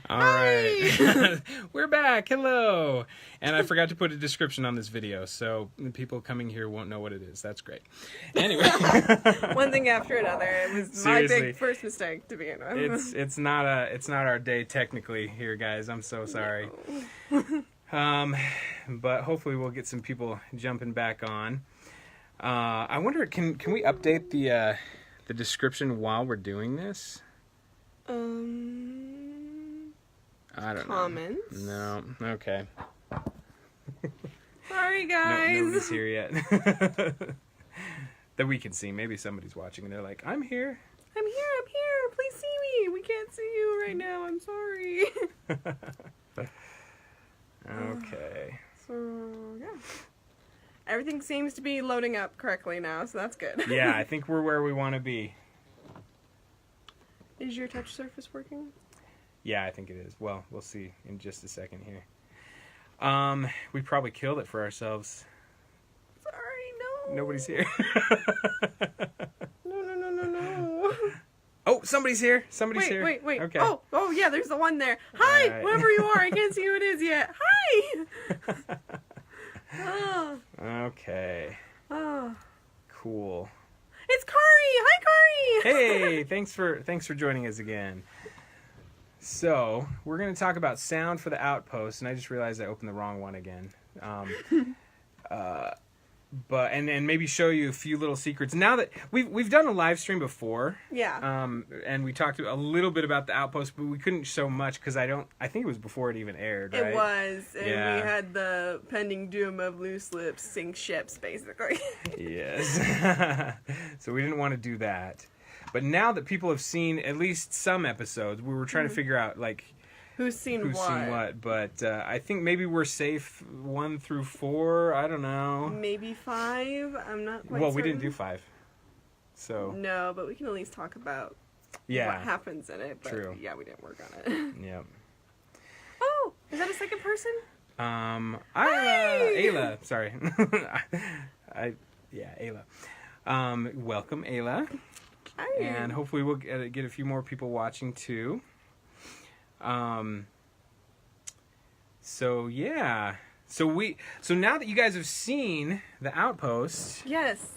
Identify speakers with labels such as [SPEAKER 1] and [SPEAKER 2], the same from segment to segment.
[SPEAKER 1] All right. We're back. Hello. And I forgot to put a description on this video, so the people coming here won't know what it is. That's great. Anyway.
[SPEAKER 2] One thing after another. It was
[SPEAKER 1] Seriously.
[SPEAKER 2] my big first mistake to begin with.
[SPEAKER 1] It's not our day technically here, guys. I'm so sorry.
[SPEAKER 2] No.
[SPEAKER 1] But hopefully we'll get some people jumping back on. I wonder, can we update the description while we're doing this? I don't
[SPEAKER 2] Comments?
[SPEAKER 1] know. No. Okay.
[SPEAKER 2] Sorry, guys.
[SPEAKER 1] Nobody's here yet. That we can see. Maybe somebody's watching and they're like, I'm here.
[SPEAKER 2] I'm here. Please see me. We can't see you right now. I'm sorry.
[SPEAKER 1] Okay.
[SPEAKER 2] So, yeah. Everything seems to be loading up correctly now, so that's good.
[SPEAKER 1] Yeah, I think we're where we want to be.
[SPEAKER 2] Is your touch surface working?
[SPEAKER 1] Yeah, I think it is. Well, we'll see in just a second here. We probably killed it for ourselves.
[SPEAKER 2] Sorry, no.
[SPEAKER 1] Nobody's here.
[SPEAKER 2] No.
[SPEAKER 1] Oh, somebody's here. Somebody's here.
[SPEAKER 2] Wait.
[SPEAKER 1] Okay.
[SPEAKER 2] Oh, yeah, there's the one there. Hi,
[SPEAKER 1] All right.
[SPEAKER 2] whoever you are. I can't see who it is yet. Hi. Oh.
[SPEAKER 1] Okay.
[SPEAKER 2] Oh.
[SPEAKER 1] Cool.
[SPEAKER 2] It's Kari. Hi, Kari.
[SPEAKER 1] Hey, thanks for joining us again. So, we're going to talk about sound for the Outpost, and I just realized I opened the wrong one again. But maybe show you a few little secrets. Now that we've done a live stream before,
[SPEAKER 2] Yeah.
[SPEAKER 1] and we talked a little bit about the Outpost, but we couldn't show much because I think it was before it even aired, right?
[SPEAKER 2] It was, and
[SPEAKER 1] Yeah.
[SPEAKER 2] we had the pending doom of loose lips sink ships, basically.
[SPEAKER 1] Yes. So we didn't want to do that. But now that people have seen at least some episodes, we were trying to figure out, like,
[SPEAKER 2] Who's seen what?
[SPEAKER 1] But I think maybe we're safe 1 through 4. I don't know.
[SPEAKER 2] Maybe 5. I'm not quite
[SPEAKER 1] Well,
[SPEAKER 2] certain.
[SPEAKER 1] we didn't do 5. So,
[SPEAKER 2] No, but we can at least talk about
[SPEAKER 1] yeah.
[SPEAKER 2] what happens in it. But
[SPEAKER 1] True.
[SPEAKER 2] Yeah, we didn't work on it.
[SPEAKER 1] Yep.
[SPEAKER 2] Oh, is that a second person?
[SPEAKER 1] Ayla. Sorry. Ayla. Welcome, Ayla.
[SPEAKER 2] Hi.
[SPEAKER 1] And hopefully we'll get a few more people watching too. So yeah. So now that you guys have seen the Outpost,
[SPEAKER 2] Yes.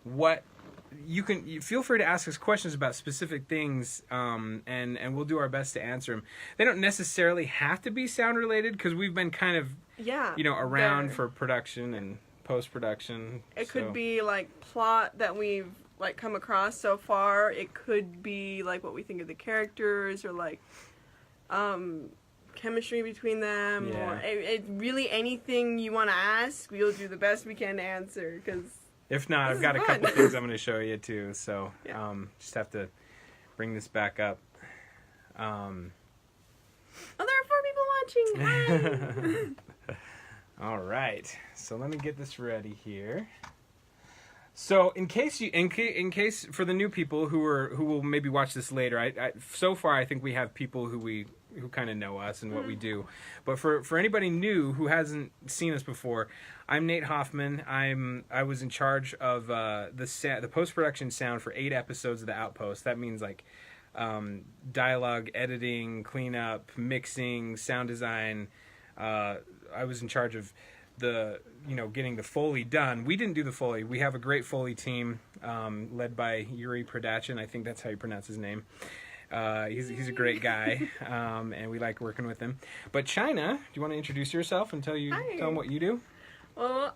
[SPEAKER 1] what you feel free to ask us questions about specific things, and we'll do our best to answer them. They don't necessarily have to be sound related because we've been kind of around for production and post production.
[SPEAKER 2] It could be like plot that we've like come across so far. It could be like what we think of the characters, or like chemistry between them,
[SPEAKER 1] Yeah.
[SPEAKER 2] or it really anything you want to ask. We'll do the best we can to answer, because
[SPEAKER 1] If not,
[SPEAKER 2] this
[SPEAKER 1] I've got
[SPEAKER 2] is
[SPEAKER 1] a
[SPEAKER 2] fun.
[SPEAKER 1] couple things I'm going to show you too. So
[SPEAKER 2] Yeah.
[SPEAKER 1] just have to bring this back up.
[SPEAKER 2] Oh, there are 4 people watching. Hi.
[SPEAKER 1] All right, so let me get this ready here. So in case for the new people who will maybe watch this later, so far I think we have people who kind of know us and what we do. But for anybody new who hasn't seen us before, I'm Nate Hoffman. I was in charge of the post-production sound for 8 episodes of the Outpost. That means like dialogue, editing, cleanup, mixing, sound design. I was in charge of getting the Foley done. We didn't do the Foley. We have a great Foley team led by Yuri Prodachin. I think that's how you pronounce his name. He's a great guy, and we like working with him. But China, do you want to introduce yourself and tell them what you do?
[SPEAKER 2] Well,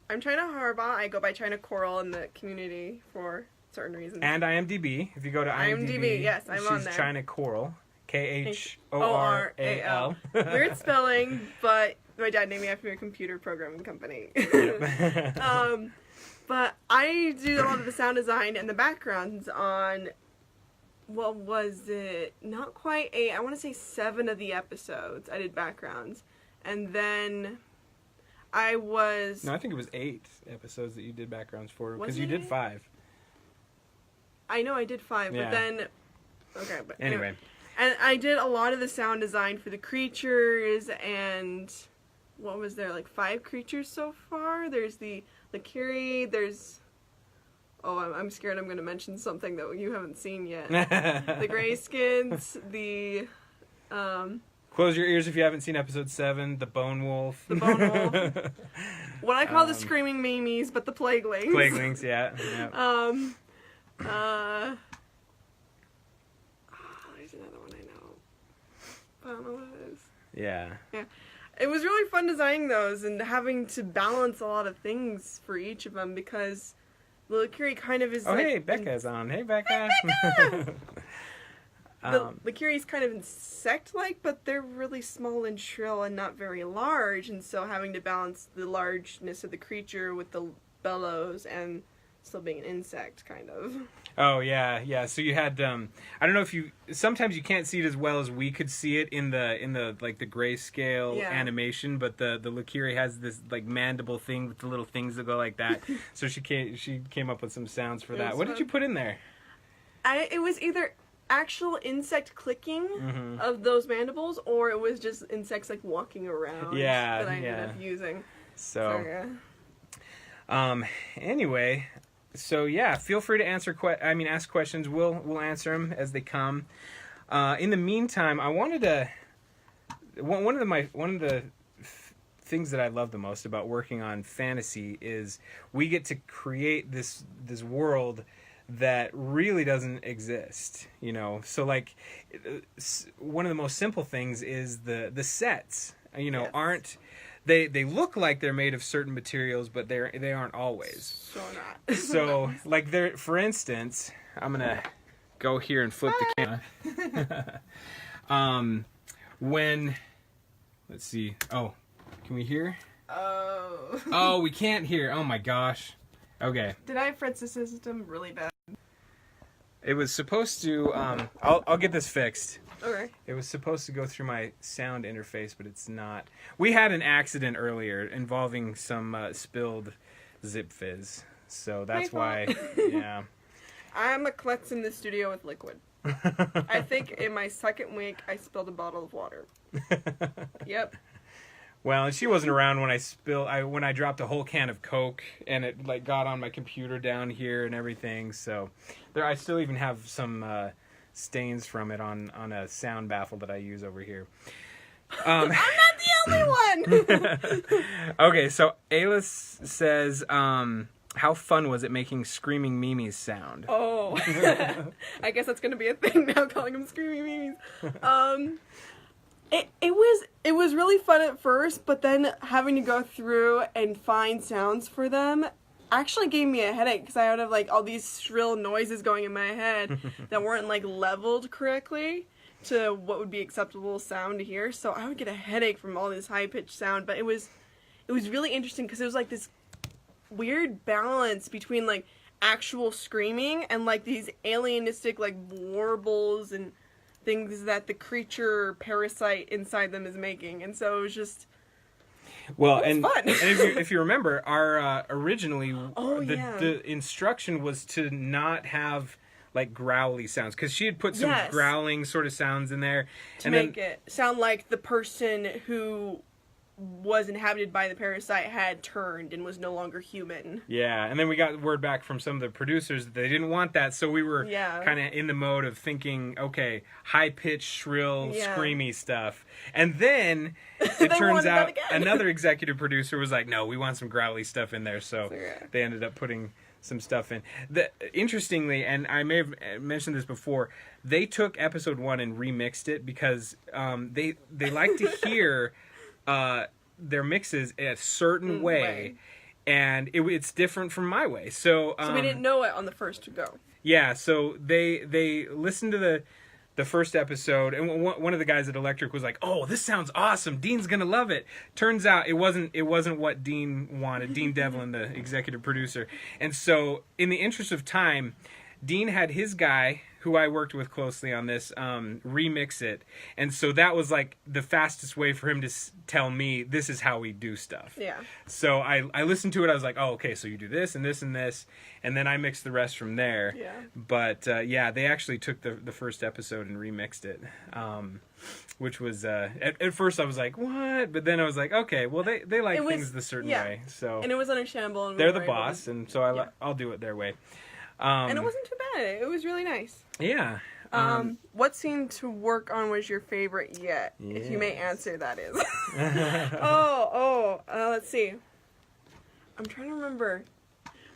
[SPEAKER 2] I'm China Harbaugh. I go by China Khoral in the community for certain reasons.
[SPEAKER 1] And IMDb. If you go to IMDb,
[SPEAKER 2] yes, I'm on there.
[SPEAKER 1] She's China Khoral. Khoral.
[SPEAKER 2] Weird spelling, but my dad named me after a computer programming company. But I do a lot of the sound design and the backgrounds on, what was it? Not quite 8. I want to say 7 of the episodes I did backgrounds. And then I
[SPEAKER 1] think it was 8 episodes that you did backgrounds for, because you
[SPEAKER 2] it
[SPEAKER 1] did
[SPEAKER 2] 8?
[SPEAKER 1] 5.
[SPEAKER 2] I know I did 5,
[SPEAKER 1] Yeah.
[SPEAKER 2] but then... Okay, but
[SPEAKER 1] Anyway.
[SPEAKER 2] And I did a lot of the sound design for the creatures, and what was there, like 5 creatures so far? There's the Kiri, there's... Oh, I'm scared I'm going to mention something that you haven't seen yet. The Greyskins, the
[SPEAKER 1] Close your ears if you haven't seen episode 7, the Bone Wolf.
[SPEAKER 2] The Bone Wolf. What I call the Screaming Mimes, but the Plaguelings.
[SPEAKER 1] Plaguelings, yeah.
[SPEAKER 2] There's another one I know. I don't know what it is.
[SPEAKER 1] Yeah.
[SPEAKER 2] It was really fun designing those and having to balance a lot of things for each of them because the Lakiri kind of is
[SPEAKER 1] hey, Becca's on. Hey, Becca.
[SPEAKER 2] The Lakiri's kind of insect-like, but they're really small and shrill and not very large, and so having to balance the largeness of the creature with the bellows and still being an insect, kind of.
[SPEAKER 1] Oh, yeah. So you had, I don't know if sometimes you can't see it as well as we could see it in the like the grayscale animation, but the Lakiri has this like mandible thing with the little things that go like that. So she came up with some sounds for that. What did you put in there?
[SPEAKER 2] It was either actual insect clicking of those mandibles, or it was just insects like walking around that I ended up using.
[SPEAKER 1] So anyway, so yeah, feel free to ask questions. We'll answer them as they come. In the meantime, I wanted to one of the things that I love the most about working on fantasy is we get to create this world that really doesn't exist, so like one of the most simple things is the sets, aren't they look like they're made of certain materials, but they aren't always.
[SPEAKER 2] So not.
[SPEAKER 1] So like there, for instance, I'm gonna go here and flip the camera. Let's see, can we hear? Oh, we can't hear. Oh my gosh. Okay.
[SPEAKER 2] Did I fritz the system really bad?
[SPEAKER 1] It was supposed to, I'll get this fixed.
[SPEAKER 2] Okay.
[SPEAKER 1] It was supposed to go through my sound interface, but it's not. We had an accident earlier involving some spilled Zip Fizz. So that's why, yeah.
[SPEAKER 2] I'm a klutz in the studio with liquid. I think in my second week, I spilled a bottle of water. Yep.
[SPEAKER 1] Well, and she wasn't around when when I dropped a whole can of Coke and it like got on my computer down here and everything. So I still even have some stains from it on a sound baffle that I use over here.
[SPEAKER 2] I'm not the only one.
[SPEAKER 1] Okay, so Ayla says, how fun was it making Screaming Mimi's sound?
[SPEAKER 2] Oh, I guess that's gonna be a thing now, calling them Screaming Mimis. It was really fun at first, but then having to go through and find sounds for them actually gave me a headache because I would have like all these shrill noises going in my head that weren't like leveled correctly to what would be acceptable sound to hear. So I would get a headache from all this high pitched sound, but it was really interesting because it was like this weird balance between like actual screaming and like these alienistic like warbles and things that the creature parasite inside them is making, and so it was just
[SPEAKER 1] fun.
[SPEAKER 2] And
[SPEAKER 1] if you remember, our originally the instruction was to not have like growly sounds because she had put some growling sort of sounds in there
[SPEAKER 2] to make it sound like the person who was inhabited by the parasite had turned and was no longer human.
[SPEAKER 1] Yeah, and then we got word back from some of the producers that they didn't want that, so we were kind of in the mode of thinking, okay, high-pitched, shrill, screamy stuff. And then it turns out another executive producer was like, no, we want some growly stuff in there, so they ended up putting some stuff in. Interestingly, and I may have mentioned this before, they took episode 1 and remixed it because they like to hear their mixes a certain way. And it's different from my way. So
[SPEAKER 2] we didn't know it on the first go.
[SPEAKER 1] Yeah, so they listened to the first episode, and one of the guys at Electric was like, "Oh, this sounds awesome. Dean's gonna love it." Turns out it wasn't what Dean wanted. Dean Devlin, the executive producer, and so in the interest of time, Dean had his guy, who I worked with closely on this, remix it. And so that was like the fastest way for him to tell me, this is how we do stuff.
[SPEAKER 2] Yeah.
[SPEAKER 1] So I listened to it. I was like, oh, okay, so you do this and this and this. And then I mixed the rest from there.
[SPEAKER 2] Yeah.
[SPEAKER 1] But they actually took the first episode and remixed it. Which was, at first I was like, what? But then I was like, okay, well, they like things the certain way. So.
[SPEAKER 2] And it was understandable. And
[SPEAKER 1] they're the boss, and so I'll do it their way.
[SPEAKER 2] And it wasn't too bad. It was really nice.
[SPEAKER 1] Yeah.
[SPEAKER 2] What scene to work on was your favorite yet? If you may answer, that is. Let's see. I'm trying to remember.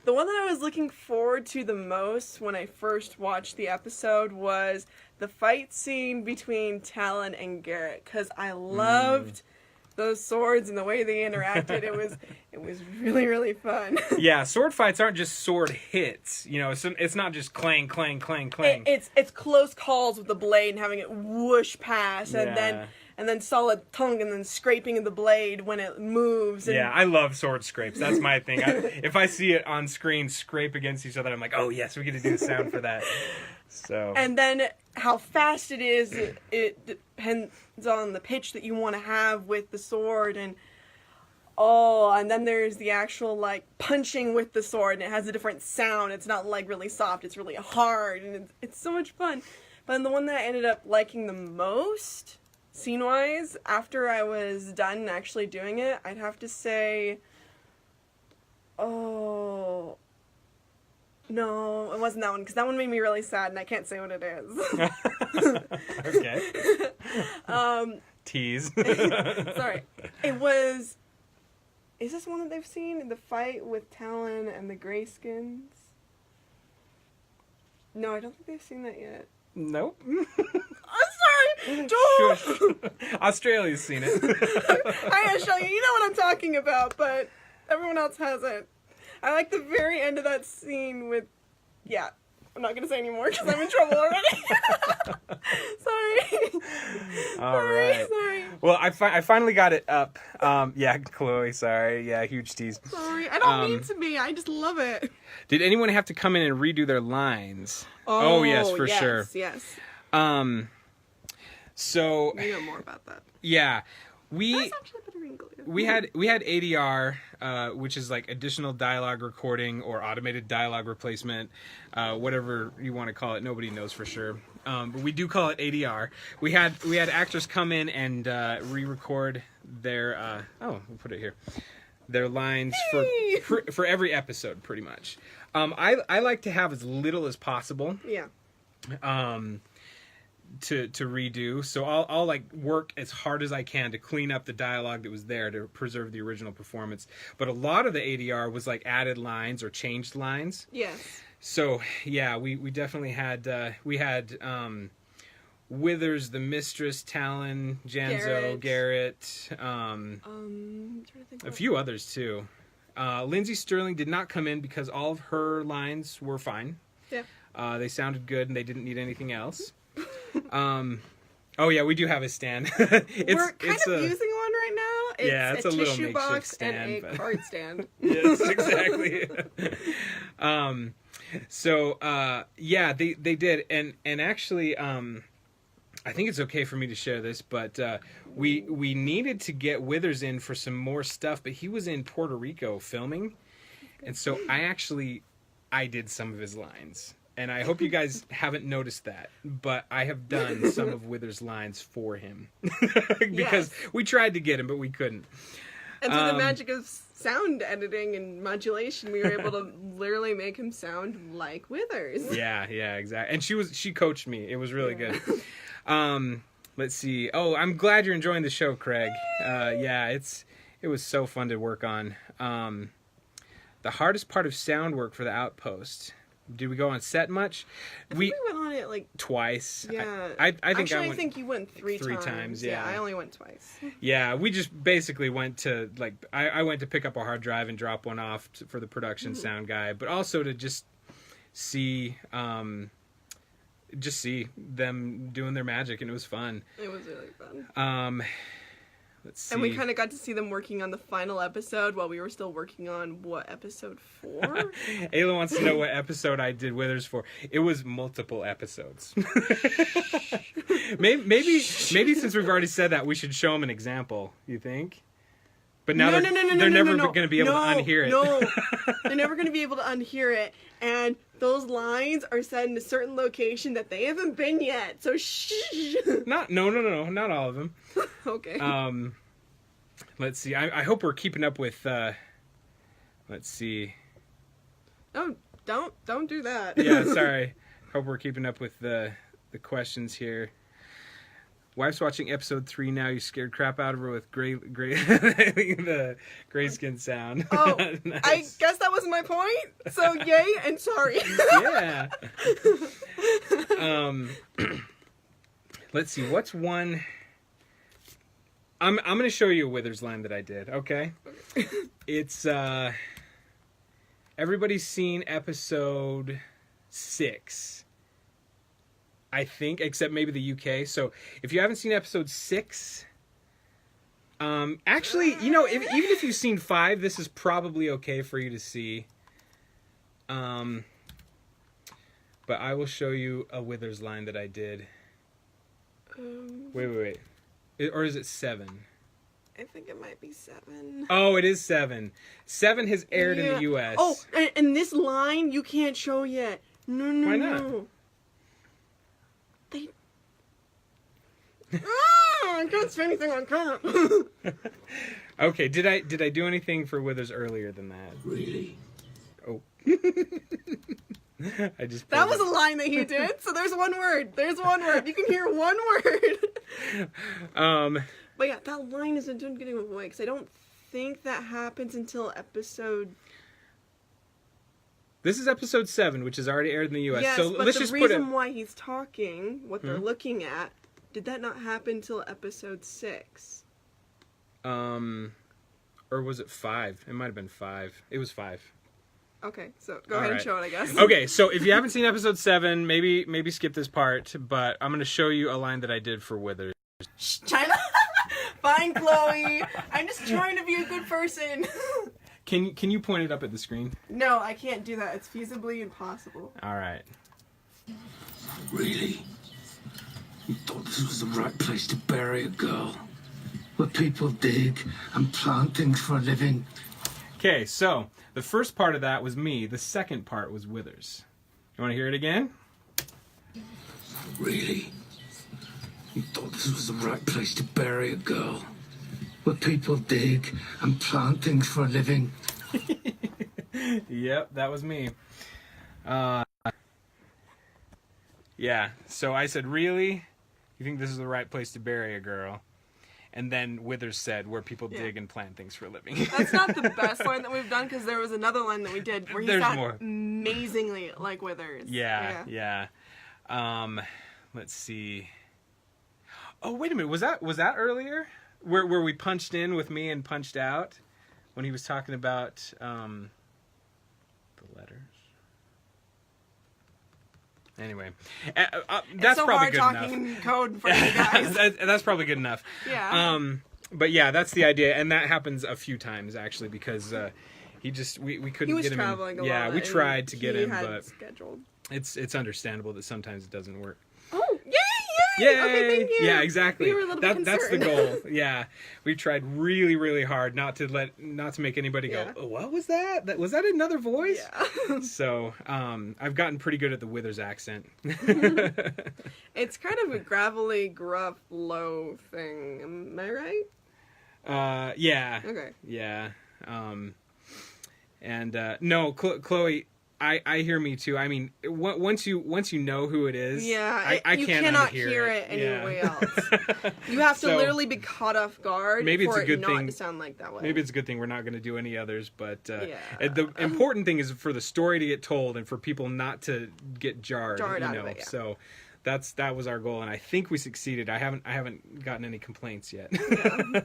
[SPEAKER 2] The one that I was looking forward to the most when I first watched the episode was the fight scene between Talon and Garrett, because I loved those swords and the way they interacted. It was really, really fun.
[SPEAKER 1] Yeah, sword fights aren't just sword hits. You know, it's not just clang, clang, clang, clang.
[SPEAKER 2] It's close calls with the blade and having it whoosh past, and then solid tongue, and then scraping of the blade when it moves. And...
[SPEAKER 1] Yeah, I love sword scrapes. That's my thing. If I see it on screen scrape against each other, I'm like, oh yes, we get to do the sound for that. So. And
[SPEAKER 2] then how fast it is, it depends on the pitch that you want to have with the sword, and then there's the actual, like, punching with the sword, and it has a different sound. It's not, like, really soft, it's really hard, and it's so much fun. But the one that I ended up liking the most, scene-wise, after I was done actually doing it, I'd have to say, no, it wasn't that one, because that one made me really sad, and I can't say what it is.
[SPEAKER 1] Okay. Tease.
[SPEAKER 2] Sorry. It was... Is this one that they've seen? The fight with Talon and the Greyskins? No, I don't think they've seen that yet.
[SPEAKER 1] Nope.
[SPEAKER 2] I'm sorry! Joel!
[SPEAKER 1] Shush. Australia's seen it.
[SPEAKER 2] Hi, Australia. You know what I'm talking about, but everyone else hasn't. I like the very end of that scene with... Yeah. I'm not going to say anymore because I'm in trouble already. Sorry.
[SPEAKER 1] All right.
[SPEAKER 2] Sorry.
[SPEAKER 1] Well, I finally got it up. Yeah, Chloe, sorry. Yeah, huge tease.
[SPEAKER 2] Sorry. I don't mean to be. I just love it.
[SPEAKER 1] Did anyone have to come in and redo their lines? Oh yes, for sure.
[SPEAKER 2] Yes.
[SPEAKER 1] So...
[SPEAKER 2] You know more about that.
[SPEAKER 1] Yeah.
[SPEAKER 2] That's actually a bit of English.
[SPEAKER 1] We had ADR, which is like additional dialogue recording or automated dialogue replacement, whatever you want to call it. Nobody knows for sure, but we do call it ADR. We had actors come in and re-record their we'll put it here, their lines for every episode, pretty much. I like to have as little as possible.
[SPEAKER 2] Yeah.
[SPEAKER 1] To redo, so I'll like work as hard as I can to clean up the dialogue that was there to preserve the original performance. But a lot of the ADR was like added lines or changed lines.
[SPEAKER 2] Yes.
[SPEAKER 1] So yeah, we definitely had Withers, the Mistress, Talon, Janzo, Garrett, a few others too. Lindsay Sterling did not come in because all of her lines were fine.
[SPEAKER 2] Yeah.
[SPEAKER 1] They sounded good and they didn't need anything else. Oh yeah, we do have a stand.
[SPEAKER 2] We're kind of using one right now.
[SPEAKER 1] It's a little
[SPEAKER 2] tissue box
[SPEAKER 1] stand,
[SPEAKER 2] and a card stand.
[SPEAKER 1] Yes, exactly. Yeah, they did, and actually, I think it's okay for me to share this, but we needed to get Withers in for some more stuff, but he was in Puerto Rico filming, and so I did some of his lines. And I hope you guys haven't noticed that, but I have done some of Withers' lines for him. Because we tried to get him, but we couldn't.
[SPEAKER 2] And through the magic of sound editing and modulation, we were able to literally make him sound like Withers.
[SPEAKER 1] Yeah, exactly. And she coached me. It was really good. Let's see. Oh, I'm glad you're enjoying the show, Craig. It was so fun to work on. The hardest part of sound work for the Outpost. Did we go on set much?
[SPEAKER 2] We went on it like
[SPEAKER 1] twice.
[SPEAKER 2] Yeah.
[SPEAKER 1] I think
[SPEAKER 2] I think you went three times.
[SPEAKER 1] Yeah,
[SPEAKER 2] I only went twice.
[SPEAKER 1] Yeah, we just basically went to I went to pick up a hard drive and drop one off for the production sound guy, but also to just see them doing their magic, and it was fun.
[SPEAKER 2] It was really fun.
[SPEAKER 1] Let's see.
[SPEAKER 2] And we kind of got to see them working on the final episode while we were still working on, episode 4?
[SPEAKER 1] Ayla wants to know what episode I did Withers for. It was multiple episodes. maybe since we've already said that, we should show them an example, you think? But now they're never going to be able to unhear it.
[SPEAKER 2] No, they're never going to be able to unhear it. And those lines are set in a certain location that they haven't been yet. So shh.
[SPEAKER 1] Not all of them.
[SPEAKER 2] Okay.
[SPEAKER 1] Let's see. I hope we're keeping up with. Let's see.
[SPEAKER 2] Oh, don't do that.
[SPEAKER 1] Yeah, sorry. Hope we're keeping up with the the questions here. Wife's watching episode 3 now. You scared crap out of her with the grayskin sound.
[SPEAKER 2] Oh,
[SPEAKER 1] Nice.
[SPEAKER 2] I guess that was my point. So yay and sorry.
[SPEAKER 1] Yeah. Let's see. What's one? I'm gonna show you a Withers line that I did. Okay. It's everybody's seen episode 6. I think, except maybe the UK. So if you haven't seen episode 6, actually, even if you've seen 5, this is probably okay for you to see. But I will show you a Withers line that I did. Wait. Or is it 7?
[SPEAKER 2] I think it might be 7.
[SPEAKER 1] Oh, it is 7. 7 has aired in the US.
[SPEAKER 2] Oh, and this line you can't show yet. No.
[SPEAKER 1] Why not?
[SPEAKER 2] I can't say anything on camera.
[SPEAKER 1] Okay, did I do anything for Withers earlier than that?
[SPEAKER 3] Really?
[SPEAKER 1] Oh. I just
[SPEAKER 2] That was a line that he did. So there's one word. You can hear one word. But yeah, that line isn't getting away because I don't think that happens until episode.
[SPEAKER 1] This is episode 7, which is already aired in the US.
[SPEAKER 2] Yes,
[SPEAKER 1] so
[SPEAKER 2] but
[SPEAKER 1] let's
[SPEAKER 2] the
[SPEAKER 1] just
[SPEAKER 2] reason why he's talking, what they're
[SPEAKER 1] Hmm?
[SPEAKER 2] looking at, did that not happen till episode 6?
[SPEAKER 1] Or was it 5? It might have been 5. It was 5.
[SPEAKER 2] Okay, so go
[SPEAKER 1] All
[SPEAKER 2] ahead and
[SPEAKER 1] right.
[SPEAKER 2] show it, I guess.
[SPEAKER 1] Okay, so if you haven't seen episode 7, maybe skip this part, but I'm going to show you a line that I did for Withers.
[SPEAKER 2] Shh, China. Fine, Chloe. I'm just trying to be a good person.
[SPEAKER 1] Can you point it up at the screen?
[SPEAKER 2] No, I can't do that. It's feasibly impossible.
[SPEAKER 1] All right.
[SPEAKER 3] Really? You thought this was the right place to bury a girl? Where people dig and plant things for a living?
[SPEAKER 1] Okay, so the first part of that was me. The second part was Withers. You want to hear it again?
[SPEAKER 3] Really? You thought this was the right place to bury a girl? Where people dig and plant things for a living?
[SPEAKER 1] Yep, that was me. Yeah, so I said, really? You think this is the right place to bury a girl? And then Withers said, where people dig and plant things for a living.
[SPEAKER 2] That's not the best line that we've done because there was another line that we did where he
[SPEAKER 1] There's
[SPEAKER 2] sounded
[SPEAKER 1] more.
[SPEAKER 2] amazingly like Withers.
[SPEAKER 1] Yeah. Let's see. Oh, wait a minute. Was that earlier? Where we punched in with me and punched out? When he was talking about the letters? Anyway, that's
[SPEAKER 2] It's so
[SPEAKER 1] probably
[SPEAKER 2] hard
[SPEAKER 1] good
[SPEAKER 2] talking
[SPEAKER 1] enough.
[SPEAKER 2] in code for you guys.
[SPEAKER 1] That's probably good enough.
[SPEAKER 2] Yeah.
[SPEAKER 1] But yeah, that's the idea, and that happens a few times actually because we couldn't
[SPEAKER 2] He was
[SPEAKER 1] get him.
[SPEAKER 2] traveling a lot.
[SPEAKER 1] Yeah, we
[SPEAKER 2] and
[SPEAKER 1] tried to get
[SPEAKER 2] he
[SPEAKER 1] him,
[SPEAKER 2] had
[SPEAKER 1] but
[SPEAKER 2] scheduled.
[SPEAKER 1] it's understandable that sometimes it doesn't work.
[SPEAKER 2] Oh, yay!
[SPEAKER 1] Yay!
[SPEAKER 2] Okay, thank you.
[SPEAKER 1] Yeah, exactly.
[SPEAKER 2] We were a little bit
[SPEAKER 1] That's the
[SPEAKER 2] concerned.
[SPEAKER 1] goal. Yeah, we tried really, really hard not to make anybody go,
[SPEAKER 2] Yeah.
[SPEAKER 1] oh, what was that? Was that another voice?
[SPEAKER 2] Yeah.
[SPEAKER 1] So, I've gotten pretty good at the Withers accent.
[SPEAKER 2] It's kind of a gravelly, gruff, low thing. Am I right?
[SPEAKER 1] Yeah.
[SPEAKER 2] Okay.
[SPEAKER 1] Yeah. No, Chloe, I hear me too. I mean, once you know who it is,
[SPEAKER 2] Yeah,
[SPEAKER 1] I
[SPEAKER 2] you
[SPEAKER 1] can't
[SPEAKER 2] cannot
[SPEAKER 1] unhear
[SPEAKER 2] hear it anywhere
[SPEAKER 1] Yeah.
[SPEAKER 2] else. You have to
[SPEAKER 1] So,
[SPEAKER 2] literally be caught off guard
[SPEAKER 1] maybe it's
[SPEAKER 2] for
[SPEAKER 1] a good
[SPEAKER 2] it not
[SPEAKER 1] thing-
[SPEAKER 2] to sound like that way.
[SPEAKER 1] Maybe it's a good thing we're not going to do any others, but
[SPEAKER 2] Yeah.
[SPEAKER 1] the important thing is for the story to get told and for people not to get jarred.
[SPEAKER 2] Jarred
[SPEAKER 1] you
[SPEAKER 2] out
[SPEAKER 1] know?
[SPEAKER 2] of it, yeah.
[SPEAKER 1] So that was our goal, and I think we succeeded. I haven't gotten any complaints yet.
[SPEAKER 2] Yeah.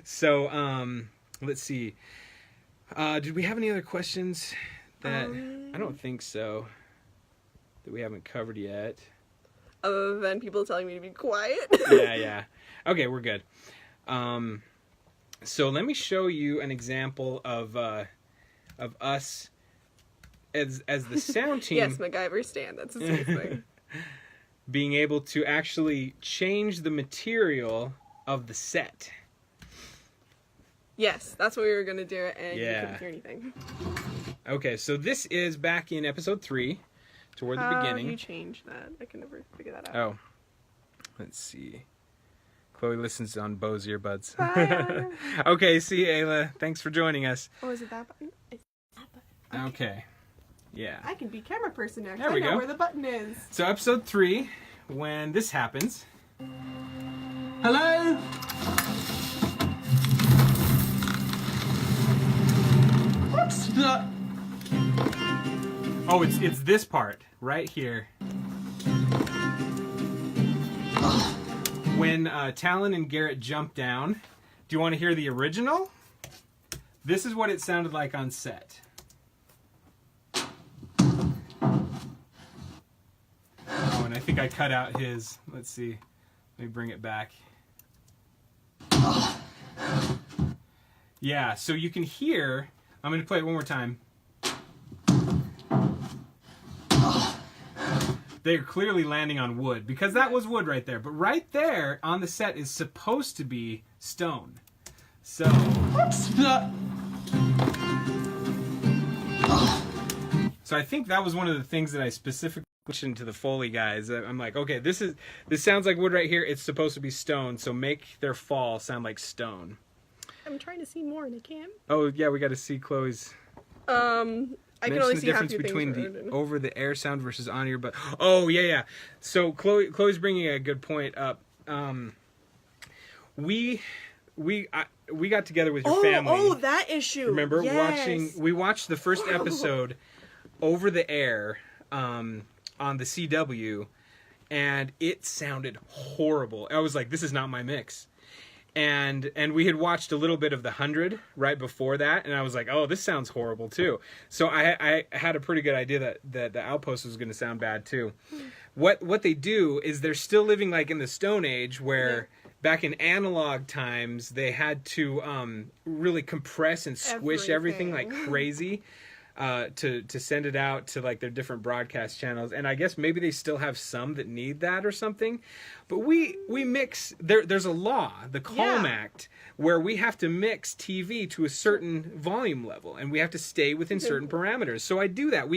[SPEAKER 1] So let's see. Did we have any other questions? That I don't think so. That we haven't covered yet.
[SPEAKER 2] Other than people telling me to be quiet.
[SPEAKER 1] Yeah. Okay, we're good. So let me show you an example of us as the sound team
[SPEAKER 2] Yes, MacGyver stand. That's his thing.
[SPEAKER 1] being able to actually change the material of the set.
[SPEAKER 2] Yes, that's what we were gonna do, and you
[SPEAKER 1] Yeah.
[SPEAKER 2] couldn't hear anything.
[SPEAKER 1] Okay, so this is back in episode 3, toward the beginning.
[SPEAKER 2] How do you change that? I can never figure that out.
[SPEAKER 1] Oh, let's see. Chloe listens on Bo's earbuds.
[SPEAKER 2] Bye.
[SPEAKER 1] Okay, see you, Ayla. Thanks for joining us.
[SPEAKER 2] Oh, is it that button? It's that button.
[SPEAKER 1] Okay. Yeah.
[SPEAKER 2] I can be camera person next.
[SPEAKER 1] There we
[SPEAKER 2] I know
[SPEAKER 1] go.
[SPEAKER 2] where the button is.
[SPEAKER 1] So episode 3, when this happens.
[SPEAKER 3] Hello? What's that?
[SPEAKER 1] Oh, it's this part right here. When Talon and Garrett jump down. Do you want to hear the original? This is what it sounded like on set. Oh, and I think I cut out his. Let's see. Let me bring it back. Yeah, so you can hear. I'm going to play it one more time. They're clearly landing on wood because that was wood right there. But right there on the set is supposed to be stone. So.
[SPEAKER 3] What's that?
[SPEAKER 1] So I think that was one of the things that I specifically mentioned to the Foley guys. I'm like, okay, this sounds like wood right here. It's supposed to be stone, so make their fall sound like stone.
[SPEAKER 2] I'm trying to see more and I can't.
[SPEAKER 1] Oh yeah, we got to see Chloe's.
[SPEAKER 2] I can only
[SPEAKER 1] the
[SPEAKER 2] see half
[SPEAKER 1] difference
[SPEAKER 2] your
[SPEAKER 1] between
[SPEAKER 2] things.
[SPEAKER 1] the over-the-air sound versus on-ear. But oh yeah. So Chloe's bringing a good point up. We got together with your family.
[SPEAKER 2] Oh, that issue.
[SPEAKER 1] Remember
[SPEAKER 2] yes.
[SPEAKER 1] we watched the first episode over the air on the CW, and it sounded horrible. I was like, this is not my mix. And we had watched a little bit of The 100 right before that, and I was like, oh, this sounds horrible too. So I had a pretty good idea that the Outpost was going to sound bad too. What they do is they're still living like in the Stone Age where back in analog times they had to really compress and squish everything like crazy. To send it out to like their different broadcast channels, and I guess maybe they still have some that need that or something. But we mix. There's a law, the Calm Act, where we have to mix TV to a certain volume level, and we have to stay within certain parameters. So I do that.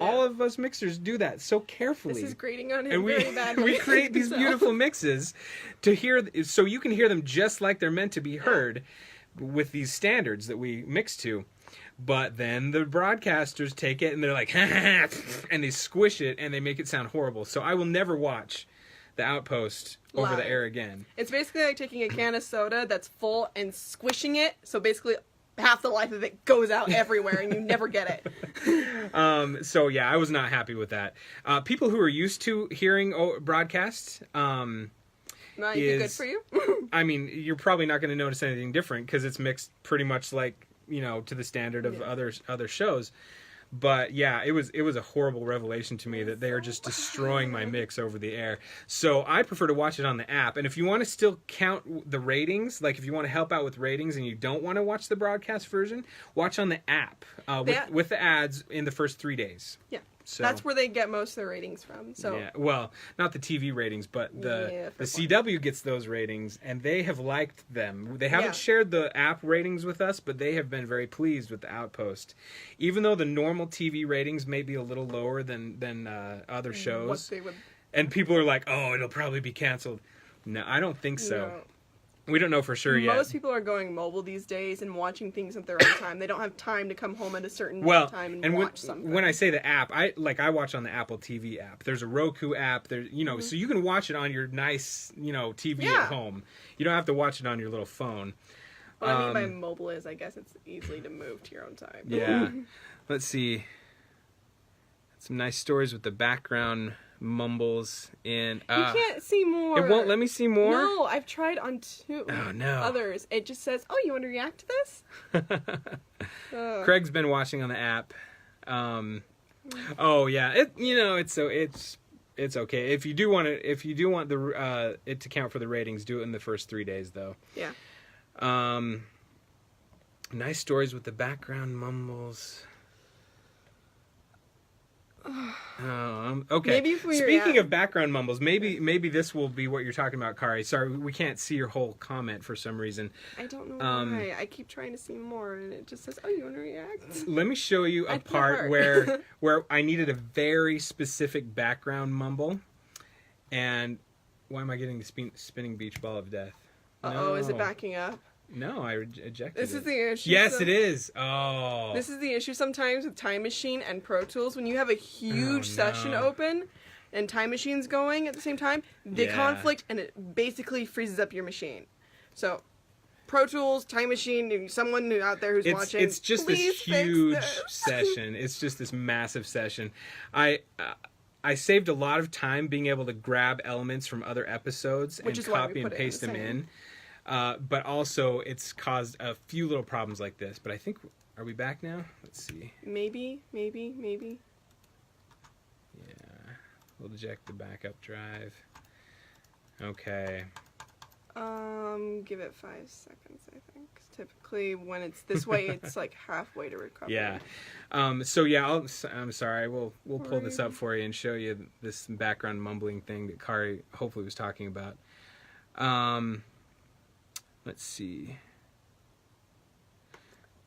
[SPEAKER 1] All of us mixers do that so carefully.
[SPEAKER 2] This is grating on him
[SPEAKER 1] and
[SPEAKER 2] very badly.
[SPEAKER 1] we create these beautiful mixes to hear, so you can hear them just like they're meant to be heard with these standards that we mix to. But then the broadcasters take it and they're like, and they squish it and they make it sound horrible. So I will never watch the Outpost over the air again.
[SPEAKER 2] It's basically like taking a can of soda that's full and squishing it. So basically half the life of it goes out everywhere and you never get it.
[SPEAKER 1] So yeah, I was not happy with that. People who are used to hearing broadcasts,
[SPEAKER 2] Might be good for you.
[SPEAKER 1] I mean, you're probably not going to notice anything different because it's mixed pretty much like, to the standard of other shows. But yeah, it was a horrible revelation to me that they are just destroying my mix over the air. So I prefer to watch it on the app. And if you want to still count the ratings, like if you want to help out with ratings and you don't want to watch the broadcast version, watch on the app with the ads in the first 3 days.
[SPEAKER 2] Yeah.
[SPEAKER 1] So,
[SPEAKER 2] that's where they get most of their ratings from. So
[SPEAKER 1] yeah, well, not the TV ratings, but the CW gets those ratings, and they have liked them. They haven't shared the app ratings with us, but they have been very pleased with the Outpost. Even though the normal TV ratings may be a little lower than other shows,
[SPEAKER 2] what they would...
[SPEAKER 1] and people are like, "Oh, it'll probably be canceled." No, I don't think so.
[SPEAKER 2] No.
[SPEAKER 1] We don't know for sure yet.
[SPEAKER 2] Most people are going mobile these days and watching things at their own time. They don't have time to come home at a certain time and watch something.
[SPEAKER 1] When I say the app, I watch on the Apple TV app. There's a Roku app. There, so you can watch it on your nice, TV at home. You don't have to watch it on your little phone.
[SPEAKER 2] What I mean by mobile is, I guess it's easily to move to your own time.
[SPEAKER 1] Yeah. Let's see. Some nice stories with the background mumbles in.
[SPEAKER 2] You can't see more.
[SPEAKER 1] It won't let me see more?
[SPEAKER 2] No, I've tried on two others. It just says, "Oh, you want to react to this?"
[SPEAKER 1] Craig's been watching on the app. Oh yeah, it's okay. If you do want the it to count for the ratings, do it in the first 3 days though.
[SPEAKER 2] Yeah.
[SPEAKER 1] Nice stories with the background mumbles. Okay.
[SPEAKER 2] Maybe if
[SPEAKER 1] Speaking of background mumbles, maybe this will be what you're talking about, Kari. Sorry, we can't see your whole comment for some reason.
[SPEAKER 2] I don't know why. I keep trying to see more, and it just says, "Oh, you want to react?"
[SPEAKER 1] Let me show you a part where I needed a very specific background mumble, and why am I getting the spinning beach ball of death?
[SPEAKER 2] Oh, is it backing up?
[SPEAKER 1] No, I ejected
[SPEAKER 2] This
[SPEAKER 1] it.
[SPEAKER 2] is the issue.
[SPEAKER 1] Yes, it is. Oh.
[SPEAKER 2] This is the issue sometimes with Time Machine and Pro Tools. When you have a huge session open, and Time Machine's going at the same time, they conflict and it basically freezes up your machine. So, Pro Tools, Time Machine, someone out there who's watching,
[SPEAKER 1] it's just this
[SPEAKER 2] please
[SPEAKER 1] huge
[SPEAKER 2] fix this.
[SPEAKER 1] session. It's just this massive session. I saved a lot of time being able to grab elements from other episodes and copy and paste them in. But also, it's caused a few little problems like this. But I think, are we back now? Let's see.
[SPEAKER 2] Maybe.
[SPEAKER 1] Yeah. We'll eject the backup drive. Okay.
[SPEAKER 2] Give it 5 seconds, I think. Typically, when it's this way, it's like halfway to recover.
[SPEAKER 1] Yeah. So yeah, I'm sorry. We'll pull this up for you and show you this background mumbling thing that Kari hopefully was talking about. Let's see.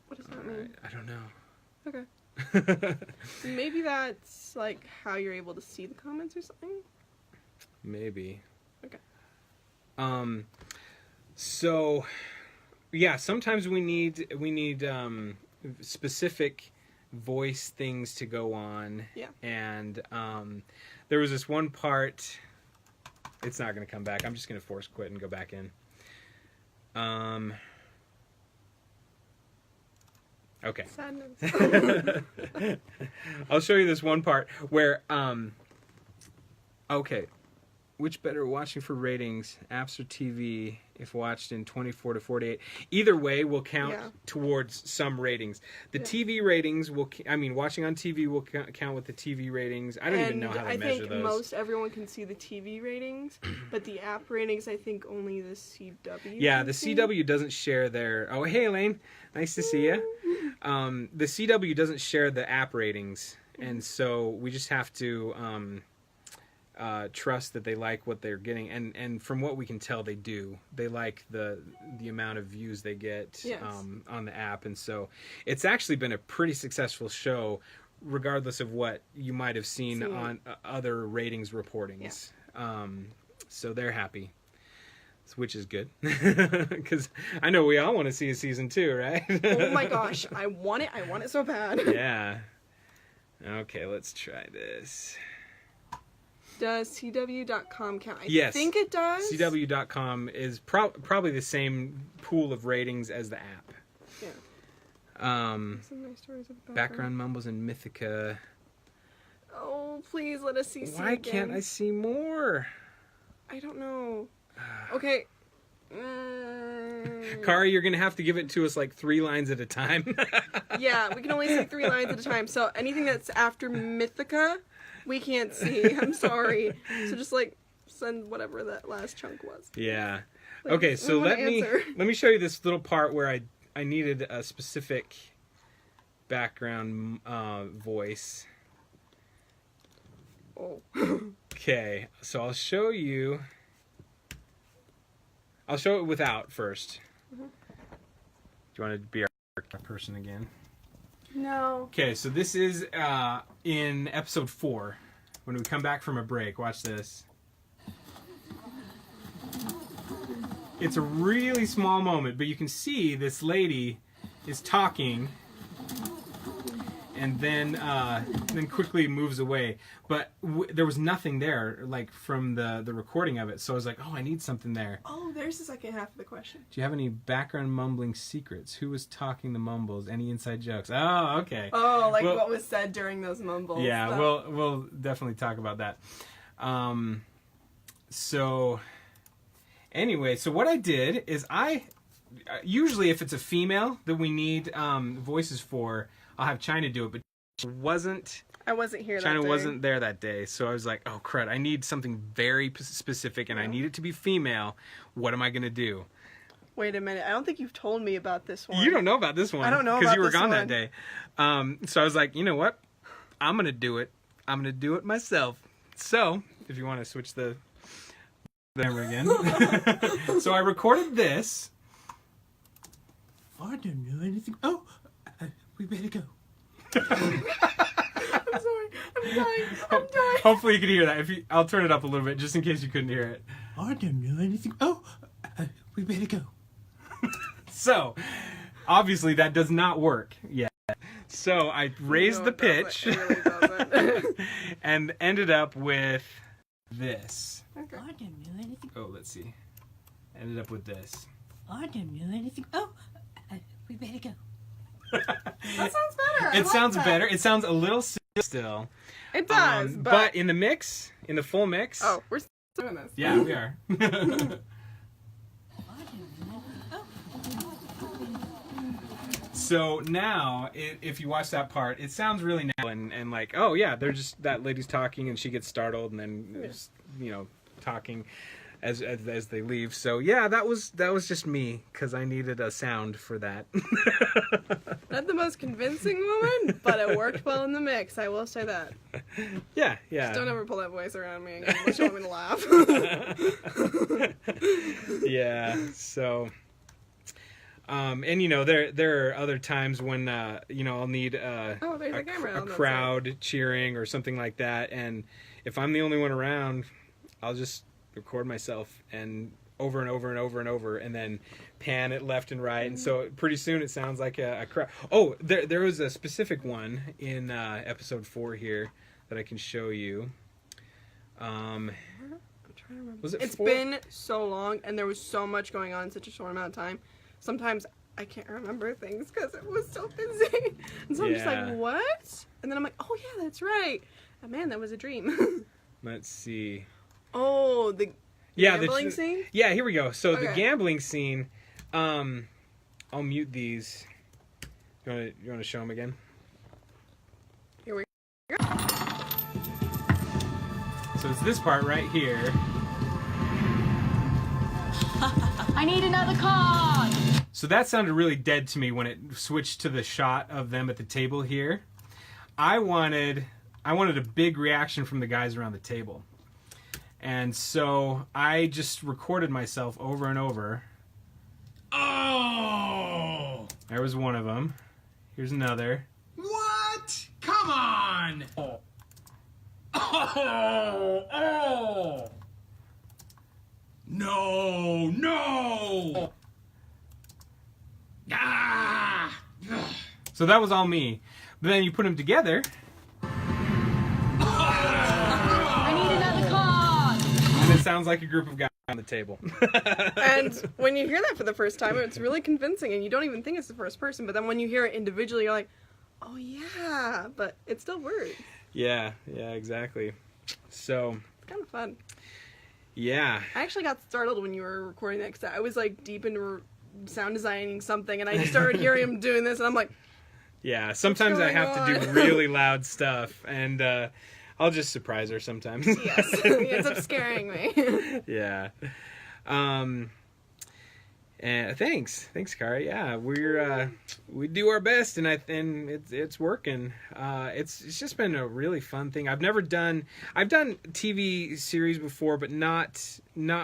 [SPEAKER 2] What does that mean?
[SPEAKER 1] I don't know.
[SPEAKER 2] Okay. Maybe that's like how you're able to see the comments or something?
[SPEAKER 1] Maybe.
[SPEAKER 2] Okay.
[SPEAKER 1] So yeah, sometimes we need specific voice things to go on.
[SPEAKER 2] Yeah.
[SPEAKER 1] And there was this one part. It's not going to come back. I'm just going to force quit and go back in. Okay.
[SPEAKER 2] Sadness.
[SPEAKER 1] I'll show you this one part where okay. Which better, watching for ratings, apps or TV, if watched in 24 to 48? Either way will count towards some ratings. The TV ratings will, watching on TV will count with the TV ratings. I don't even know how to measure those.
[SPEAKER 2] I think most everyone can see the TV ratings, but the app ratings, I think only the CW.
[SPEAKER 1] Yeah, the CW doesn't share their. Oh, hey Elaine, nice to see you. The CW doesn't share the app ratings, and so we just have to trust that they like what they're getting, and from what we can tell, they do. They like the amount of views they get on the app, and so it's actually been a pretty successful show, regardless of what you might have seen on other ratings reportings. So they're happy, which is good, because I know we all want to see a season 2, right?
[SPEAKER 2] Oh my gosh, I want it so bad.
[SPEAKER 1] Yeah. Okay, let's try this.
[SPEAKER 2] Does CW.com count?
[SPEAKER 1] Yes.
[SPEAKER 2] I think it does.
[SPEAKER 1] CW.com is probably the same pool of ratings as the app.
[SPEAKER 2] Yeah.
[SPEAKER 1] Some
[SPEAKER 2] nice stories of
[SPEAKER 1] background mumbles and Mythica.
[SPEAKER 2] Oh, please let us see.
[SPEAKER 1] Why can't I see more?
[SPEAKER 2] I don't know. Okay.
[SPEAKER 1] Kari, you're gonna have to give it to us like 3 lines at a time.
[SPEAKER 2] Yeah, we can only see 3 lines at a time. So anything that's after Mythica, we can't see. I'm sorry. So just send whatever that last chunk was.
[SPEAKER 1] Yeah. Okay, so let me show you this little part where I needed a specific background voice.
[SPEAKER 2] Oh.
[SPEAKER 1] Okay, so I'll show you. I'll show it without first. Do you want to be our person again?
[SPEAKER 2] No.
[SPEAKER 1] Okay, so this is in episode 4, when we come back from a break. Watch this. It's a really small moment, but you can see this lady is talking, and then quickly moves away. But there was nothing there, like from the recording of it. So I was like, oh, I need something there.
[SPEAKER 2] Oh, there's the second half of the question.
[SPEAKER 1] Do you have any background mumbling secrets? Who was talking the mumbles? Any inside jokes? Oh, okay.
[SPEAKER 2] Oh, what was said during those mumbles.
[SPEAKER 1] Yeah, we'll definitely talk about that. So anyway, so what I did is usually if it's a female that we need voices for, I'll have China do it, but
[SPEAKER 2] I wasn't here
[SPEAKER 1] China
[SPEAKER 2] that day.
[SPEAKER 1] wasn't there that day, so I was like, oh crud, I need something very specific, and I need it to be female. What am I going to do?
[SPEAKER 2] Wait a minute, I don't think you've told me about this one.
[SPEAKER 1] You don't know about this one.
[SPEAKER 2] I don't know
[SPEAKER 1] because you were
[SPEAKER 2] about this
[SPEAKER 1] gone
[SPEAKER 2] one.
[SPEAKER 1] that day. So I was like, you know what? I'm going to do it. I'm going to do it myself. So, if you want to switch the camera again. So I recorded this.
[SPEAKER 3] I don't know anything. Oh, we better go.
[SPEAKER 2] I'm sorry, I'm dying.
[SPEAKER 1] Hopefully you can hear that. I'll turn it up a little bit just in case you couldn't hear it.
[SPEAKER 3] I don't know anything. Oh, we better go.
[SPEAKER 1] So, obviously that does not work yet. So I raised the pitch
[SPEAKER 2] It really doesn't.
[SPEAKER 1] and ended up with this.
[SPEAKER 2] Okay.
[SPEAKER 4] I don't know anything.
[SPEAKER 1] Oh, let's see. Ended up with this.
[SPEAKER 4] I don't know anything. Oh, we better go.
[SPEAKER 2] That sounds better. I
[SPEAKER 1] It
[SPEAKER 2] like
[SPEAKER 1] sounds
[SPEAKER 2] that.
[SPEAKER 1] better. It sounds a little still.
[SPEAKER 2] It does,
[SPEAKER 1] but in the mix, in the full mix.
[SPEAKER 2] Oh, we're still doing this.
[SPEAKER 1] Yeah, we are.
[SPEAKER 4] I don't know anything. Oh.
[SPEAKER 1] So now, if you watch that part, it sounds really natural and like, oh yeah, they're just that lady's talking and she gets startled and then just, talking as they leave. So yeah, that was just me because I needed a sound for that.
[SPEAKER 2] Not the most convincing woman, but it worked well in the mix. I will say that.
[SPEAKER 1] Yeah.
[SPEAKER 2] Just don't ever pull that voice around me again unless you want me to laugh.
[SPEAKER 1] Yeah. So. And there are other times when I'll need
[SPEAKER 2] there's a camera
[SPEAKER 1] a
[SPEAKER 2] on that
[SPEAKER 1] crowd cheering or something like that, and if I'm the only one around, I'll just record myself and over and over and over and over, and then pan it left and right, and so pretty soon it sounds like a crowd. Oh, there was a specific one in episode 4 here that I can show you.
[SPEAKER 2] I'm trying to remember.
[SPEAKER 1] Was it
[SPEAKER 2] It's
[SPEAKER 1] 4?
[SPEAKER 2] been so long, and there was so much going on in such a short amount of time. Sometimes I can't remember things because it was so busy. And so I'm just
[SPEAKER 1] Yeah.
[SPEAKER 2] like, what? And then I'm like, oh yeah, that's right. Oh, man, that was a dream.
[SPEAKER 1] Let's see.
[SPEAKER 2] Oh, the gambling scene?
[SPEAKER 1] Yeah, here we go. So the
[SPEAKER 2] Okay.
[SPEAKER 1] gambling scene, I'll mute these. You want to show them again?
[SPEAKER 2] Here we
[SPEAKER 1] So it's this part right here.
[SPEAKER 4] I need another card.
[SPEAKER 1] So that sounded really dead to me when it switched to the shot of them at the table here. I wanted a big reaction from the guys around the table. And so I just recorded myself over and over.
[SPEAKER 3] Oh!
[SPEAKER 1] There was one of them. Here's another.
[SPEAKER 3] What? Come on! Oh! No! Ah!
[SPEAKER 1] So that was all me. But then you put them together,
[SPEAKER 4] I need another card.
[SPEAKER 1] and it sounds like a group of guys on the table.
[SPEAKER 2] And when you hear that for the first time, it's really convincing, and you don't even think it's the first person. But then when you hear it individually, you're like, oh yeah, but it still works.
[SPEAKER 1] Yeah, exactly. So,
[SPEAKER 2] It's kind of fun.
[SPEAKER 1] yeah.
[SPEAKER 2] I actually got startled when you were recording that because I was like deep into sound designing something, and I just started hearing him doing this, and I'm like,
[SPEAKER 1] Yeah, sometimes I
[SPEAKER 2] going
[SPEAKER 1] have to do
[SPEAKER 2] on?
[SPEAKER 1] really loud stuff, and I'll just surprise her sometimes.
[SPEAKER 2] yes, he ends up scaring me.
[SPEAKER 1] Yeah. And thanks, Kari. Yeah, we do our best, and it's working. It's just been a really fun thing. I've done TV series before, but not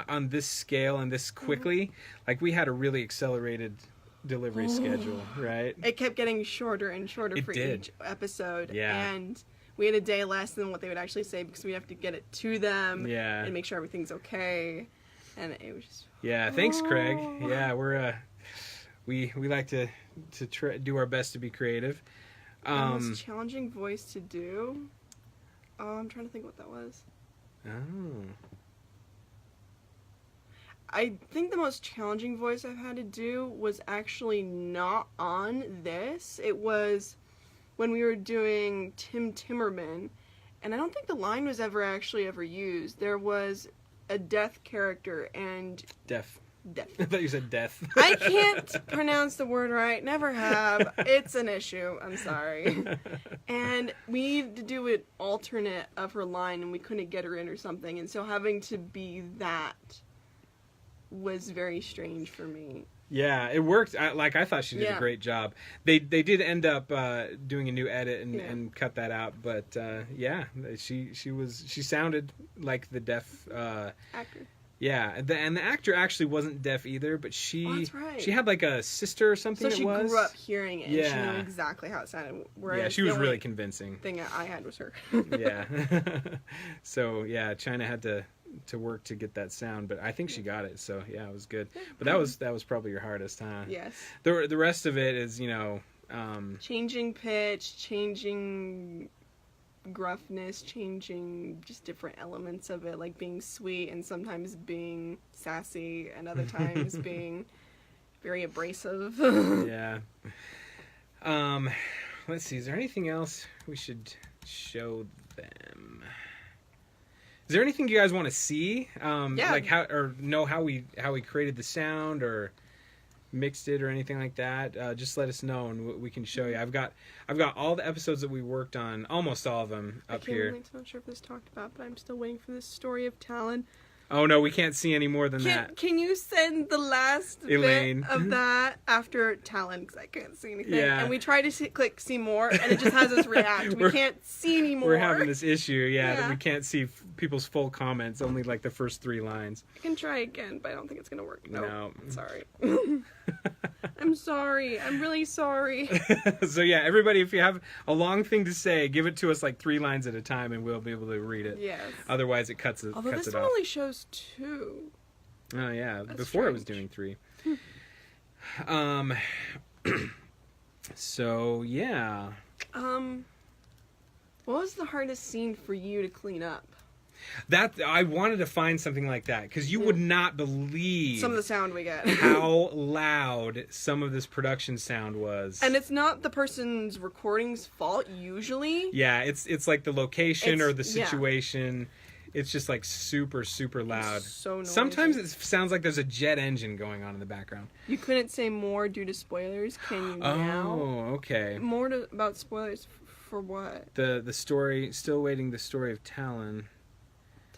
[SPEAKER 1] on this scale and this quickly. Like we had a really accelerated delivery schedule, right?
[SPEAKER 2] It kept getting shorter and shorter
[SPEAKER 1] It
[SPEAKER 2] for
[SPEAKER 1] did.
[SPEAKER 2] each episode,
[SPEAKER 1] Yeah.
[SPEAKER 2] and we had a day less than what they would actually say because we have to get it to them
[SPEAKER 1] Yeah.
[SPEAKER 2] and make sure everything's okay. And it was just
[SPEAKER 1] Yeah, thanks, Craig. Yeah, we're we like to do our best to be creative.
[SPEAKER 2] the most challenging voice to do. Oh, I'm trying to think what that was.
[SPEAKER 1] Oh.
[SPEAKER 2] I think the most challenging voice I've had to do was actually not on this. It was when we were doing Tim Timmerman, and I don't think the line was ever used. There was a death character and
[SPEAKER 1] Deaf.
[SPEAKER 2] death.
[SPEAKER 1] I thought you said death.
[SPEAKER 2] I can't pronounce the word right. Never have. It's an issue. I'm sorry. And we needed to do an alternate of her line, and we couldn't get her in or something. And so having to be that was very strange for me.
[SPEAKER 1] Yeah, it worked. I thought she did a
[SPEAKER 2] Yeah.
[SPEAKER 1] great job. They did end up doing a new edit and,
[SPEAKER 2] Yeah.
[SPEAKER 1] and cut that out, but yeah, she sounded like the deaf.
[SPEAKER 2] Actor.
[SPEAKER 1] Yeah, and the actor actually wasn't deaf either, but
[SPEAKER 2] Oh, that's right.
[SPEAKER 1] she had like a sister or something.
[SPEAKER 2] So she
[SPEAKER 1] it was.
[SPEAKER 2] grew up hearing it. And she
[SPEAKER 1] Yeah.
[SPEAKER 2] knew exactly how it sounded. Whereas
[SPEAKER 1] Yeah, she
[SPEAKER 2] the
[SPEAKER 1] was
[SPEAKER 2] only
[SPEAKER 1] really convincing.
[SPEAKER 2] thing I had was her.
[SPEAKER 1] Yeah. So yeah, China had to work to get that sound, but I think she got it. So yeah, it was good. But that was probably your hardest, huh?
[SPEAKER 2] Yes.
[SPEAKER 1] The rest of it is
[SPEAKER 2] changing pitch, changing gruffness, changing just different elements of it, like being sweet and sometimes being sassy and other times being very abrasive.
[SPEAKER 1] Yeah. Let's see, is there anything else we should show them? Is there anything you guys want to see?
[SPEAKER 2] Yeah.
[SPEAKER 1] Like how, or know how we created the sound or mixed it or anything like that? Just let us know and we can show you. I've got all the episodes that we worked on, almost all of them up here.
[SPEAKER 2] I'm not sure if this talked about, but I'm still waiting for this story of Talon.
[SPEAKER 1] Oh no, we can't see any more than that.
[SPEAKER 2] Can you send the last
[SPEAKER 1] Elaine.
[SPEAKER 2] bit of that after Talon, because I can't see anything.
[SPEAKER 1] Yeah.
[SPEAKER 2] And we try to click see more, and it just has us react. We can't see anymore.
[SPEAKER 1] We're having this issue, that
[SPEAKER 2] Yeah.
[SPEAKER 1] we can't see people's full comments, only like the first 3 lines.
[SPEAKER 2] I can try again, but I don't think it's gonna work.
[SPEAKER 1] No.
[SPEAKER 2] Sorry. I'm sorry. I'm really sorry.
[SPEAKER 1] So yeah, everybody, if you have a long thing to say, give it to us like 3 lines at a time, and we'll be able to read it.
[SPEAKER 2] Yes.
[SPEAKER 1] Otherwise, it cuts
[SPEAKER 2] Although
[SPEAKER 1] cuts
[SPEAKER 2] this
[SPEAKER 1] it
[SPEAKER 2] one
[SPEAKER 1] off.
[SPEAKER 2] only shows 2.
[SPEAKER 1] Oh yeah,
[SPEAKER 2] That's
[SPEAKER 1] before it was
[SPEAKER 2] strange.
[SPEAKER 1] doing 3. So yeah,
[SPEAKER 2] What was the hardest scene for you to clean up?
[SPEAKER 1] that I wanted to find something like that because you would not believe
[SPEAKER 2] Some of the sound we get.
[SPEAKER 1] how loud some of this production sound was.
[SPEAKER 2] And it's not the person's recording's fault usually.
[SPEAKER 1] Yeah, it's like the location or the
[SPEAKER 2] Yeah.
[SPEAKER 1] situation. It's just like super loud.
[SPEAKER 2] It's so noisy.
[SPEAKER 1] Sometimes it sounds like there's a jet engine going on in the background.
[SPEAKER 2] You couldn't say more due to spoilers. Can you now?
[SPEAKER 1] Oh, okay.
[SPEAKER 2] More about spoilers for what?
[SPEAKER 1] The story, still waiting. The story of Talon.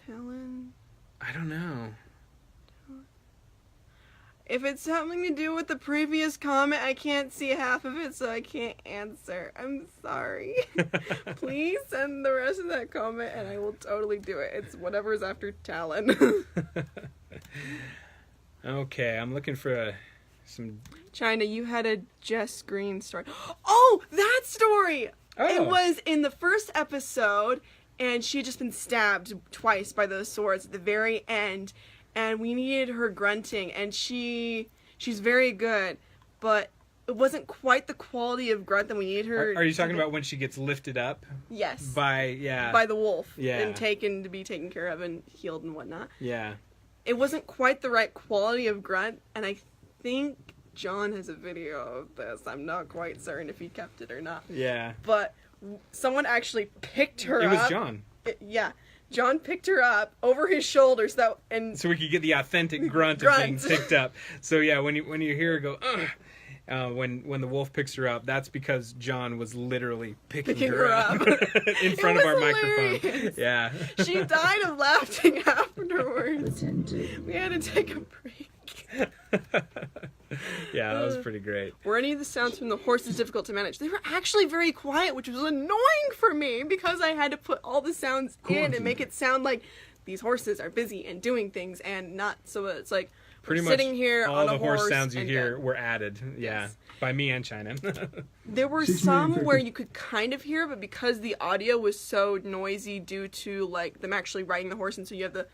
[SPEAKER 2] Talon.
[SPEAKER 1] I don't know.
[SPEAKER 2] If it's something to do with the previous comment, I can't see half of it, so I can't answer. I'm sorry. Please send the rest of that comment, and I will totally do it. It's whatever's after Talon.
[SPEAKER 1] Okay, I'm looking for some.
[SPEAKER 2] China, you had a Jess Green story. Oh, that story!
[SPEAKER 1] Oh.
[SPEAKER 2] It was in the first episode, and she had just been stabbed twice by those swords at the very end, and we needed her grunting, and she's very good, but it wasn't quite the quality of grunt that we needed her.
[SPEAKER 1] Are you talking about when she gets lifted up
[SPEAKER 2] Yes.
[SPEAKER 1] by
[SPEAKER 2] the wolf.
[SPEAKER 1] Yeah.
[SPEAKER 2] And taken to be taken care of and healed and whatnot.
[SPEAKER 1] Yeah.
[SPEAKER 2] It wasn't quite the right quality of grunt, and I think John has a video of this. I'm not quite certain if he kept it or not.
[SPEAKER 1] Yeah.
[SPEAKER 2] But someone actually picked her up.
[SPEAKER 1] It was John.
[SPEAKER 2] Yeah. John picked her up over his shoulders,
[SPEAKER 1] So we could get the authentic grunt of being picked up. So yeah, when you hear her go, when the wolf picks her up, that's because John was literally picking her up in front of our microphone.
[SPEAKER 2] hilarious.
[SPEAKER 1] Yeah.
[SPEAKER 2] She died of laughing afterwards. We had to take a break.
[SPEAKER 1] Yeah, that was pretty great.
[SPEAKER 2] Were any of the sounds from the horses difficult to manage? They were actually very quiet, which was annoying for me because I had to put all the sounds in and make it sound like these horses are busy and doing things, and not so it's like
[SPEAKER 1] Pretty
[SPEAKER 2] we're
[SPEAKER 1] much
[SPEAKER 2] sitting here
[SPEAKER 1] all
[SPEAKER 2] on
[SPEAKER 1] the
[SPEAKER 2] a
[SPEAKER 1] horse
[SPEAKER 2] horse
[SPEAKER 1] sounds you
[SPEAKER 2] and
[SPEAKER 1] hear
[SPEAKER 2] go.
[SPEAKER 1] were added. Yeah,
[SPEAKER 2] Yes.
[SPEAKER 1] by me and China.
[SPEAKER 2] There were some where you could kind of hear, but because the audio was so noisy due to like them actually riding the horse, and so you have the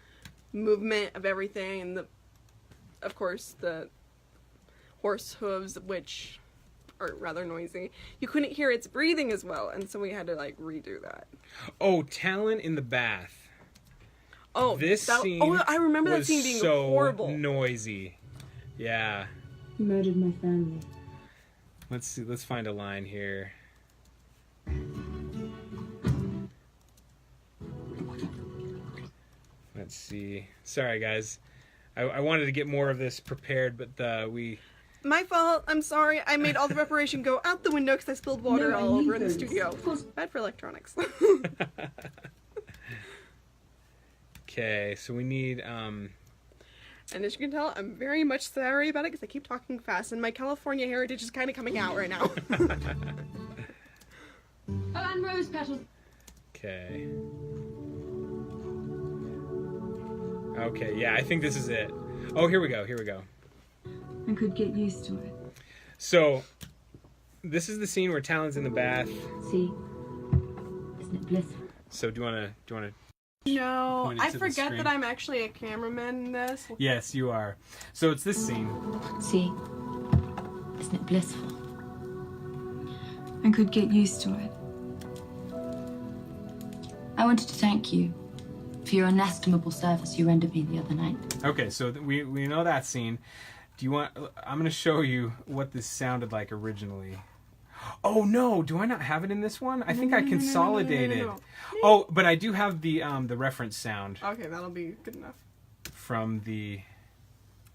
[SPEAKER 2] movement of everything, and of course the horse hooves, which are rather noisy. You couldn't hear its breathing as well, and so we had to like redo that.
[SPEAKER 1] Oh, Talon in the bath.
[SPEAKER 2] Oh,
[SPEAKER 1] This scene.
[SPEAKER 2] Oh, I remember that
[SPEAKER 1] was
[SPEAKER 2] scene being
[SPEAKER 1] so
[SPEAKER 2] horrible.
[SPEAKER 1] noisy. Yeah.
[SPEAKER 5] He murdered my family.
[SPEAKER 1] Let's see. Let's find a line here. Let's see. Sorry, guys. I wanted to get more of this prepared, but we.
[SPEAKER 2] My fault. I'm sorry. I made all the preparation go out the window because I spilled water
[SPEAKER 5] No, I
[SPEAKER 2] all
[SPEAKER 5] need
[SPEAKER 2] over in the
[SPEAKER 5] those.
[SPEAKER 2] studio.
[SPEAKER 5] Of course.
[SPEAKER 2] Bad for electronics.
[SPEAKER 1] Okay, so we need.
[SPEAKER 2] And as you can tell, I'm very much sorry about it because I keep talking fast, and my California heritage is kind of coming out right now.
[SPEAKER 5] Oh, and rose petals.
[SPEAKER 1] Okay. Okay, yeah, I think this is it. Oh, here we go. Here we go.
[SPEAKER 5] I could get used to it.
[SPEAKER 1] So, this is the scene where Talon's in the bath.
[SPEAKER 5] See? Isn't it blissful?
[SPEAKER 1] So, do you wanna?
[SPEAKER 2] No,
[SPEAKER 1] Point it
[SPEAKER 2] I
[SPEAKER 1] to the
[SPEAKER 2] forget
[SPEAKER 1] screen.
[SPEAKER 2] that I'm actually a cameraman in this.
[SPEAKER 1] Yes, you are. So it's this scene.
[SPEAKER 5] See? Isn't it blissful? and could get used to it.
[SPEAKER 6] I wanted to thank you for your inestimable service you rendered me the other night.
[SPEAKER 1] Okay, so we know that scene. Do you want... I'm going to show you what this sounded like originally. Oh, no! Do I not have it in this one? I think I consolidated.
[SPEAKER 2] No.
[SPEAKER 1] Oh, but I do have the reference sound
[SPEAKER 2] Okay, that'll be good enough.
[SPEAKER 1] from the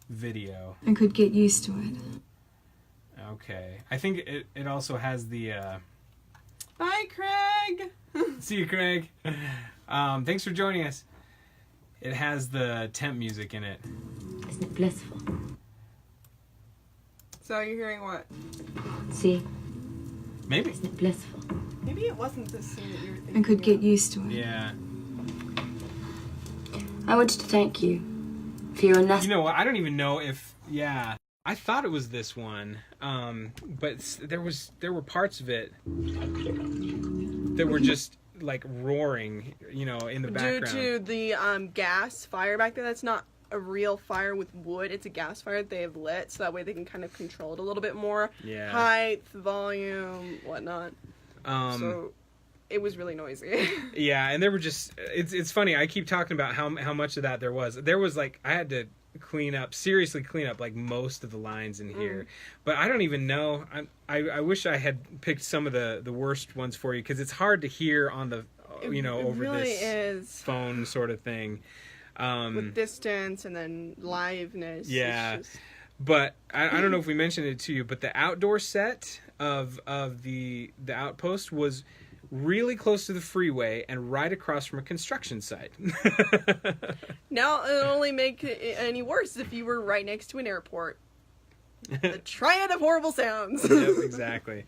[SPEAKER 1] video.
[SPEAKER 5] And could get used to it.
[SPEAKER 1] Okay. I think it also has the...
[SPEAKER 2] Bye, Craig!
[SPEAKER 1] See you, Craig. Thanks for joining us. It has the temp music in it.
[SPEAKER 6] Isn't it blissful?
[SPEAKER 2] So you're hearing what?
[SPEAKER 6] See?
[SPEAKER 1] Maybe.
[SPEAKER 6] Isn't it blissful?
[SPEAKER 2] Maybe it wasn't the scene that you were thinking
[SPEAKER 5] And could get
[SPEAKER 2] of.
[SPEAKER 5] used to it.
[SPEAKER 1] Yeah.
[SPEAKER 6] I wanted to thank you for your
[SPEAKER 1] You know what? I don't even know if... Yeah. I thought it was this one. But there were parts of it that were just like roaring, in the background.
[SPEAKER 2] Due to the gas fire back there, that's not a real fire with wood. It's a gas fire that they have lit, so that way they can kind of control it a little bit more.
[SPEAKER 1] Yeah.
[SPEAKER 2] Height, volume, whatnot. So it was really noisy.
[SPEAKER 1] Yeah, and there were just... It's funny. I keep talking about how much of that there was. There was like... I had to seriously clean up like most of the lines in here. But I don't even know. I wish I had picked some of the worst ones for you, because it's hard to hear on the, over
[SPEAKER 2] really
[SPEAKER 1] this
[SPEAKER 2] is.
[SPEAKER 1] phone sort of thing.
[SPEAKER 2] With distance and then liveness. it's
[SPEAKER 1] Yeah.
[SPEAKER 2] just-
[SPEAKER 1] But I don't know if we mentioned it to you, but the outdoor set of the Outpost was really close to the freeway and right across from a construction site.
[SPEAKER 2] Now it'll only make it any worse if you were right next to an airport. The triad of horrible sounds.
[SPEAKER 1] Yep, exactly.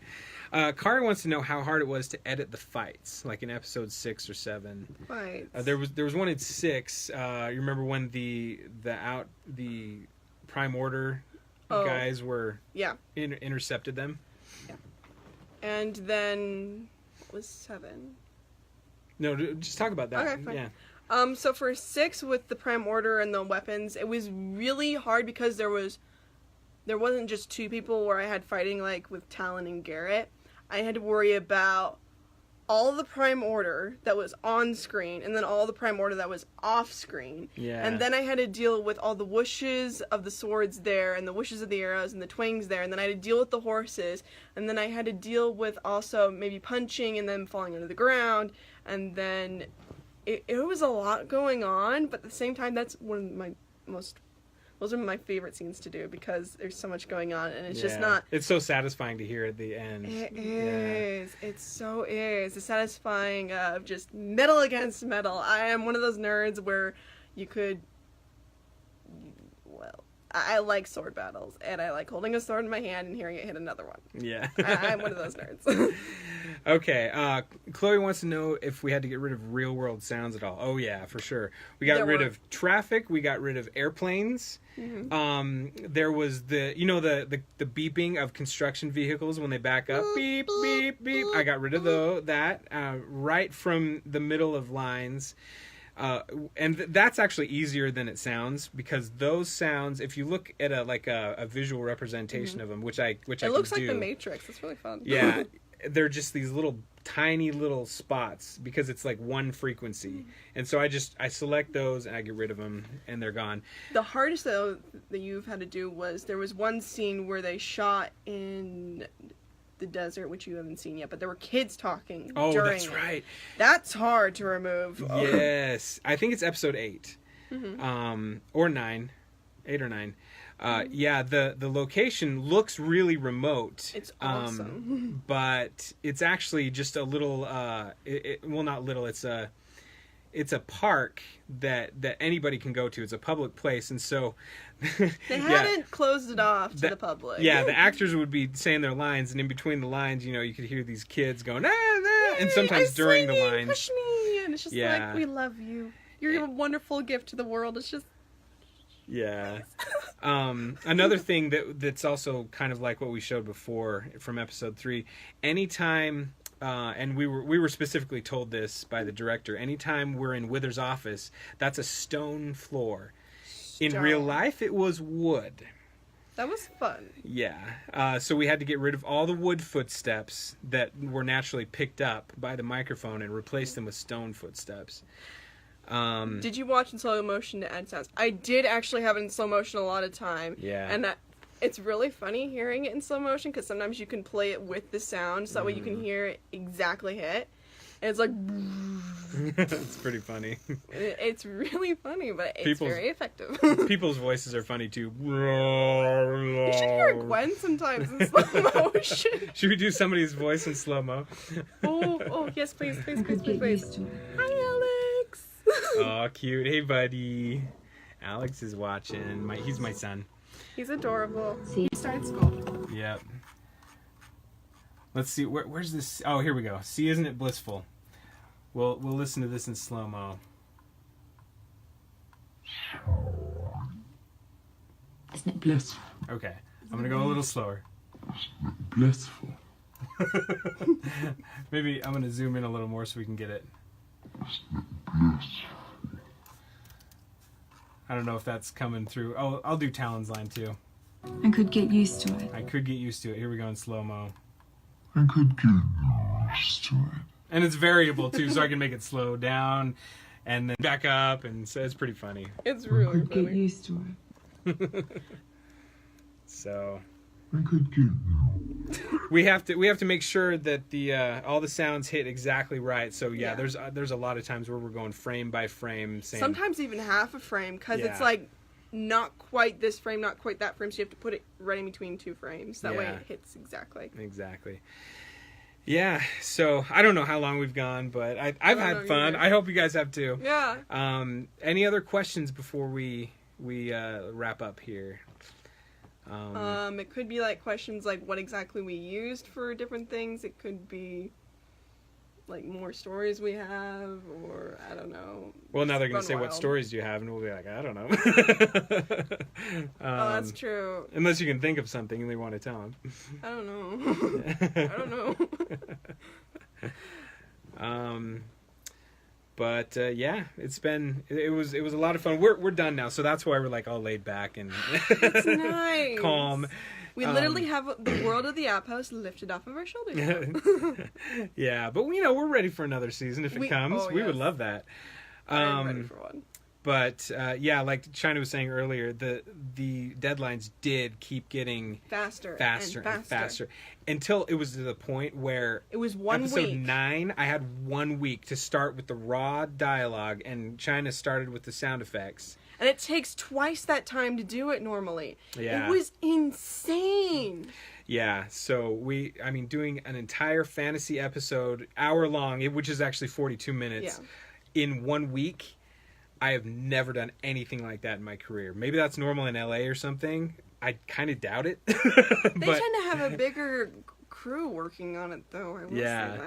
[SPEAKER 1] Kari wants to know how hard it was to edit the fights, like in episode 6 or 7.
[SPEAKER 2] Right.
[SPEAKER 1] There was one in 6. You remember when the Prime Order guys were
[SPEAKER 2] Yeah.
[SPEAKER 1] intercepted them?
[SPEAKER 2] And then what was 7?
[SPEAKER 1] No, just talk about that.
[SPEAKER 2] Okay, fine.
[SPEAKER 1] Yeah.
[SPEAKER 2] So for 6 with the Prime Order and the weapons, it was really hard because there wasn't just 2 people where I had fighting like with Talon and Garrett. I had to worry about all the Prime Order that was on screen and then all the Prime Order that was off screen.
[SPEAKER 1] Yeah.
[SPEAKER 2] And then I had to deal with all the whooshes of the swords there and the whooshes of the arrows and the twangs there. And then I had to deal with the horses. And then I had to deal with also maybe punching and then falling into the ground. And then it was a lot going on. But at the same time, that's one of my those are my favorite scenes to do because there's so much going on and it's just not...
[SPEAKER 1] It's so satisfying to hear at the end.
[SPEAKER 2] It is. It so is. It's satisfying of just metal against metal. I am one of those nerds where you could... Well, I like sword battles and I like holding a sword in my hand and hearing it hit another one.
[SPEAKER 1] Yeah.
[SPEAKER 2] I'm one of those nerds.
[SPEAKER 1] Okay, Chloe wants to know if we had to get rid of real world sounds at all. Oh yeah, for sure. We got rid of traffic. We got rid of airplanes. Mm-hmm. There was the beeping of construction vehicles when they back up. Beep, beep, beep. I got rid of that right from the middle of lines. And that's actually easier than it sounds because those sounds, if you look at a visual representation of them, which I
[SPEAKER 2] it looks like the Matrix. It's really fun.
[SPEAKER 1] Yeah. They're just these tiny little spots because it's like one frequency. And so I select those and I get rid of them and they're gone.
[SPEAKER 2] The hardest though that you've had to do was there was one scene where they shot in the desert, which you haven't seen yet, but there were kids talking
[SPEAKER 1] Oh,
[SPEAKER 2] during
[SPEAKER 1] that's right.
[SPEAKER 2] That's hard to remove.
[SPEAKER 1] Yes. I think it's episode 8. Or 9. 8 or 9. Yeah, the location looks really remote.
[SPEAKER 2] It's awesome.
[SPEAKER 1] But it's actually just a little well, not little, it's a park that anybody can go to. It's a public place, and so
[SPEAKER 2] they hadn't closed it off to the public.
[SPEAKER 1] Yeah, the actors would be saying their lines, and in between the lines, you could hear these kids going, and sometimes during the lines,
[SPEAKER 2] push me, and it's just like, we love you. You're a wonderful gift to the world. It's just.
[SPEAKER 1] Yeah. Another thing that's also kind of like what we showed before from episode 3. Anytime, and we were specifically told this by the director. Anytime we're in Wither's office, that's a stone floor. In real life, it was wood.
[SPEAKER 2] That was fun.
[SPEAKER 1] Yeah. So we had to get rid of all the wood footsteps that were naturally picked up by the microphone and replace them with stone footsteps.
[SPEAKER 2] Did you watch in slow motion to add sounds? I did actually have it in slow motion a lot of time.
[SPEAKER 1] Yeah.
[SPEAKER 2] And it's really funny hearing it in slow motion because sometimes you can play it with the sound so that way you can hear it exactly hit. And it's like...
[SPEAKER 1] It's pretty funny.
[SPEAKER 2] It's really funny, but it's very effective.
[SPEAKER 1] People's voices are funny too.
[SPEAKER 2] You should hear Gwen sometimes in slow motion.
[SPEAKER 1] Should we do somebody's voice in slow-mo?
[SPEAKER 2] Oh, yes, please.
[SPEAKER 5] I could get used to it.
[SPEAKER 2] Hi, Alex.
[SPEAKER 1] Oh, cute. Hey, buddy. Alex is watching. He's my son.
[SPEAKER 2] He's adorable.
[SPEAKER 6] See.
[SPEAKER 2] He started school.
[SPEAKER 1] Yep. Let's see. Where's this? Oh, here we go. See, isn't it blissful? We'll listen to this in slow-mo.
[SPEAKER 6] Isn't it blissful?
[SPEAKER 1] Okay. I'm going to go a little slower.
[SPEAKER 3] Blissful.
[SPEAKER 1] Maybe I'm going to zoom in a little more so we can get it. I don't know if that's coming through. Oh, I'll do Talon's line too.
[SPEAKER 5] I could get used to it.
[SPEAKER 1] I could get used to it. Here we go in slow-mo.
[SPEAKER 3] I could get used to it.
[SPEAKER 1] And it's variable too, so I can make it slow down and then back up, and so it's pretty funny.
[SPEAKER 2] It's
[SPEAKER 5] I
[SPEAKER 2] really
[SPEAKER 5] could get
[SPEAKER 2] funny.
[SPEAKER 5] used to it.
[SPEAKER 1] So
[SPEAKER 3] I could get
[SPEAKER 1] we have to make sure that the all the sounds hit exactly right. So yeah.
[SPEAKER 2] Yeah.
[SPEAKER 1] there's a lot of times where we're going frame by frame. Same.
[SPEAKER 2] Sometimes even half a frame because it's
[SPEAKER 1] Yeah.
[SPEAKER 2] like not quite this frame, not quite that frame, so you have to put it right in between two frames. That way
[SPEAKER 1] Yeah.
[SPEAKER 2] it hits exactly.
[SPEAKER 1] Exactly. Yeah. So I don't know how long we've gone, but I've
[SPEAKER 2] don't
[SPEAKER 1] had
[SPEAKER 2] know
[SPEAKER 1] fun.
[SPEAKER 2] either.
[SPEAKER 1] I hope you guys have too.
[SPEAKER 2] Yeah.
[SPEAKER 1] Any other questions before we wrap up here?
[SPEAKER 2] It could be like questions like what exactly we used for different things. It could be like more stories we have, or I don't know.
[SPEAKER 1] Well, now they're going
[SPEAKER 2] Run
[SPEAKER 1] to say, what
[SPEAKER 2] wild.
[SPEAKER 1] stories do you have? And we'll be like, I don't know.
[SPEAKER 2] Oh, that's true.
[SPEAKER 1] Unless you can think of something and they want to tell them.
[SPEAKER 2] I don't know. I don't know.
[SPEAKER 1] But yeah, it was a lot of fun. We're done now, so that's why we're like all laid back and
[SPEAKER 2] It's nice.
[SPEAKER 1] calm.
[SPEAKER 2] We literally have the world of the Outpost lifted off of our shoulders.
[SPEAKER 1] Yeah, but we're ready for another season if it comes. We would
[SPEAKER 2] yes.
[SPEAKER 1] love that.
[SPEAKER 2] I'm ready for one.
[SPEAKER 1] But yeah, like China was saying earlier, the deadlines did keep getting
[SPEAKER 2] Faster
[SPEAKER 1] and faster until it was to the point where
[SPEAKER 2] It was 1
[SPEAKER 1] episode
[SPEAKER 2] week.
[SPEAKER 1] 9, I had 1 week to start with the raw dialogue, and China started with the sound effects.
[SPEAKER 2] And it takes twice that time to do it normally.
[SPEAKER 1] Yeah.
[SPEAKER 2] It was insane.
[SPEAKER 1] Yeah, so doing an entire fantasy episode, hour long, which is actually 42 minutes, in 1 week, I have never done anything like that in my career. Maybe that's normal in LA or something. I kind of doubt it.
[SPEAKER 2] They tend to have a bigger crew working on it, though. I will say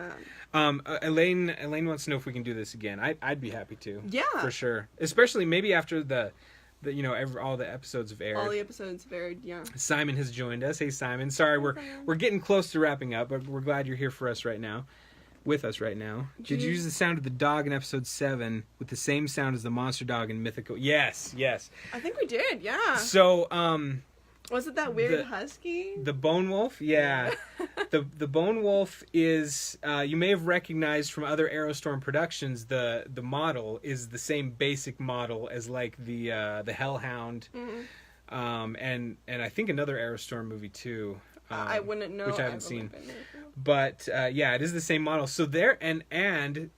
[SPEAKER 2] that.
[SPEAKER 1] Elaine wants to know if we can do this again. I'd be happy to.
[SPEAKER 2] Yeah.
[SPEAKER 1] For sure. Especially maybe after the all the episodes have aired.
[SPEAKER 2] All the episodes varied, yeah.
[SPEAKER 1] Simon has joined us. Hey, Simon. Sorry, we're getting close to wrapping up, but we're glad you're here for us right now. With us right now. Did you use the sound of the dog in episode 7 with the same sound as the monster dog in Mythical? Yes.
[SPEAKER 2] I think we did, yeah.
[SPEAKER 1] So,
[SPEAKER 2] Was it that weird husky?
[SPEAKER 1] the Bone Wolf, yeah. the Bone Wolf is you may have recognized from other Aerostorm productions. The model is the same basic model as like the Hellhound, and I think another Aerostorm movie too.
[SPEAKER 2] I wouldn't know.
[SPEAKER 1] Which I haven't seen.
[SPEAKER 2] been there.
[SPEAKER 1] But yeah, it is the same model. So there and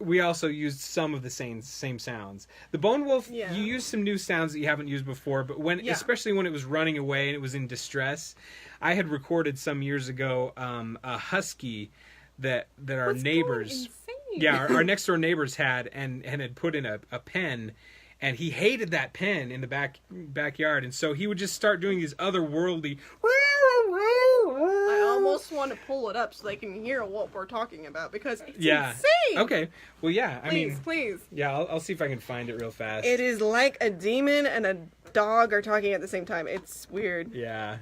[SPEAKER 1] we also used some of the same sounds. The Bone Wolf,
[SPEAKER 2] Yeah.
[SPEAKER 1] you used some new sounds that you haven't used before, but especially when it was running away and it was in distress. I had recorded some years ago a husky that our
[SPEAKER 2] What's
[SPEAKER 1] neighbors,
[SPEAKER 2] going insane?
[SPEAKER 1] yeah, our next door neighbors had and had put in a pen. And he hated that pen in the backyard, and so he would just start doing these otherworldly.
[SPEAKER 2] I almost want to pull it up so they can hear what we're talking about because it's insane.
[SPEAKER 1] Okay. Well, yeah.
[SPEAKER 2] Please.
[SPEAKER 1] Yeah. I'll see if I can find it real fast.
[SPEAKER 2] It is like a demon and a dog are talking at the same time. It's weird.
[SPEAKER 1] Yeah.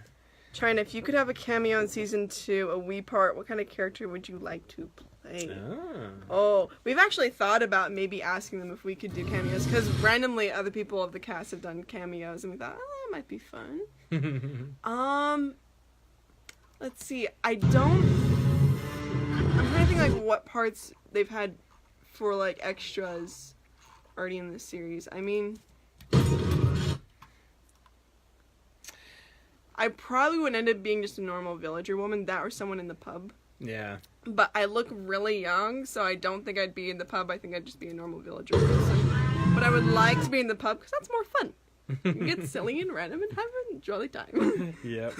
[SPEAKER 2] China, if you could have a cameo in season 2, a wee part, what kind of character would you like to play.
[SPEAKER 1] Oh.
[SPEAKER 2] Oh, we've actually thought about maybe asking them if we could do cameos, because randomly other people of the cast have done cameos, and we thought, oh, that might be fun. Let's see. I'm trying to think like what parts they've had for like extras already in this series. I mean, I probably would end up being just a normal villager woman, that or someone in the pub.
[SPEAKER 1] Yeah.
[SPEAKER 2] But I look really young, so I don't think I'd be in the pub. I think I'd just be a normal villager person. But I would like to be in the pub because that's more fun. You can get silly and random and have a jolly time.
[SPEAKER 1] Yep.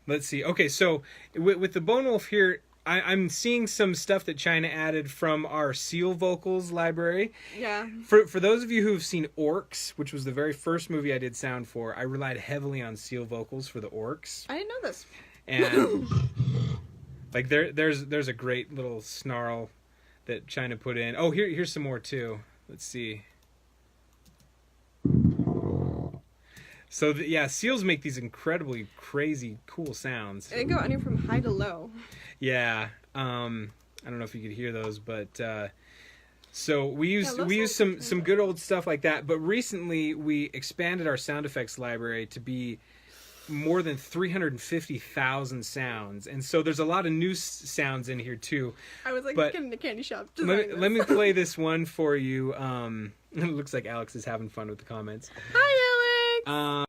[SPEAKER 1] Let's see. Okay, so with the Bone Wolf here, I'm seeing some stuff that China added from our Seal vocals library.
[SPEAKER 2] Yeah.
[SPEAKER 1] For those of you who've seen Orcs, which was the very first movie I did sound for, I relied heavily on Seal vocals for the Orcs.
[SPEAKER 2] I didn't know this.
[SPEAKER 1] And like there's a great little snarl that China put in. Oh, here's some more too. Let's see. So yeah, seals make these incredibly crazy cool sounds.
[SPEAKER 2] They go anywhere from high to low.
[SPEAKER 1] Yeah. I don't know if you could hear those, but so we used some good old stuff like that, but recently we expanded our sound effects library to be more than 350,000 sounds, and so there's a lot of new sounds in here too.
[SPEAKER 2] I was like,
[SPEAKER 1] but
[SPEAKER 2] getting a candy shop.
[SPEAKER 1] Let me play this one for you. It looks like Alex is having fun with the comments.
[SPEAKER 2] Hi, Alex.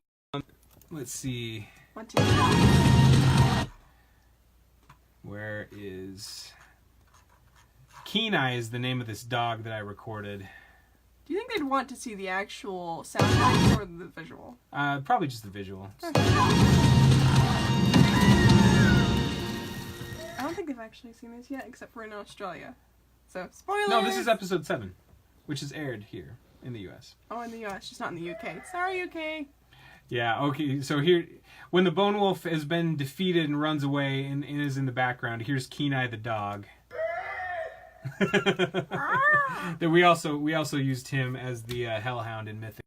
[SPEAKER 1] Let's see.
[SPEAKER 2] 1, 2, 3.
[SPEAKER 1] Where is Kenai is the name of this dog that I recorded.
[SPEAKER 2] Do you think they'd want to see the actual sound bites or the visual?
[SPEAKER 1] Probably just the visual.
[SPEAKER 2] Okay. I don't think they've actually seen this yet, except for in Australia. So, spoilers!
[SPEAKER 1] No, this is episode 7, which is aired here in the U.S.
[SPEAKER 2] Oh, in the U.S., just not in the U.K. Sorry, U.K.
[SPEAKER 1] Yeah, okay, so here, when the Bone Wolf has been defeated and runs away and is in the background, here's Kenai the dog. That we also used him as the Hellhound in Mythic.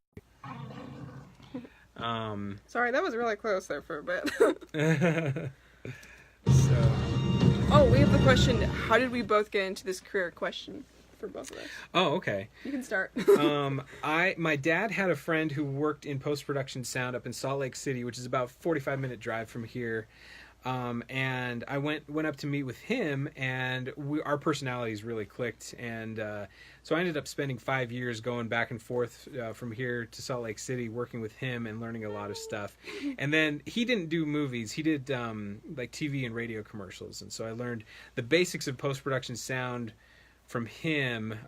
[SPEAKER 2] Sorry, that was really close there for a bit.
[SPEAKER 1] So.
[SPEAKER 2] Oh, we have the question, how did we both get into this career question for both of us?
[SPEAKER 1] Oh, okay.
[SPEAKER 2] You can start.
[SPEAKER 1] My dad had a friend who worked in post-production sound up in Salt Lake City, which is about a 45-minute drive from here. And I went up to meet with him, and our personalities really clicked. And so I ended up spending 5 years going back and forth from here to Salt Lake City, working with him and learning a lot of stuff. And then he didn't do movies; he did like TV and radio commercials. And so I learned the basics of post-production sound from him,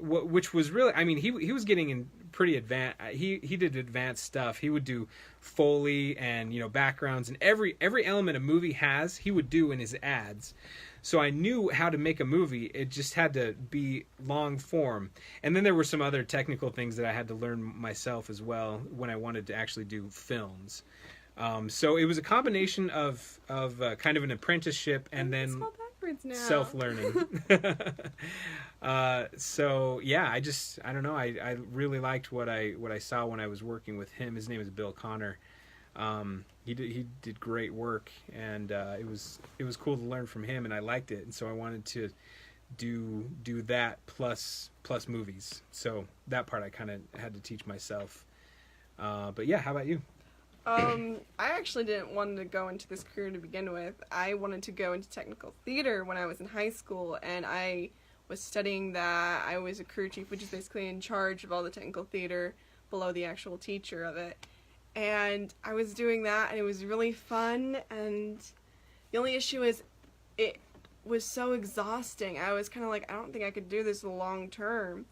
[SPEAKER 1] which was really, I mean, he was getting in pretty advanced. He did advanced stuff. He would do Foley and backgrounds, and every element a movie has, he would do in his ads. So I knew how to make a movie. It just had to be long form. And then there were some other technical things that I had to learn myself as well when I wanted to actually do films. So it was a combination of kind of an apprenticeship and then self-learning. So yeah, I don't know. I really liked what I saw when I was working with him. His name is Bill Connor. He did great work, and it was cool to learn from him, and I liked it, and so I wanted to do that plus movies. So that part I kind of had to teach myself. But yeah, how about you?
[SPEAKER 2] I actually didn't want to go into this career to begin with. I wanted to go into technical theater when I was in high school, and I was studying that. I was a crew chief, which is basically in charge of all the technical theater below the actual teacher of it. And I was doing that, and it was really fun, and the only issue is it was so exhausting. I was kind of like, I don't think I could do this long term.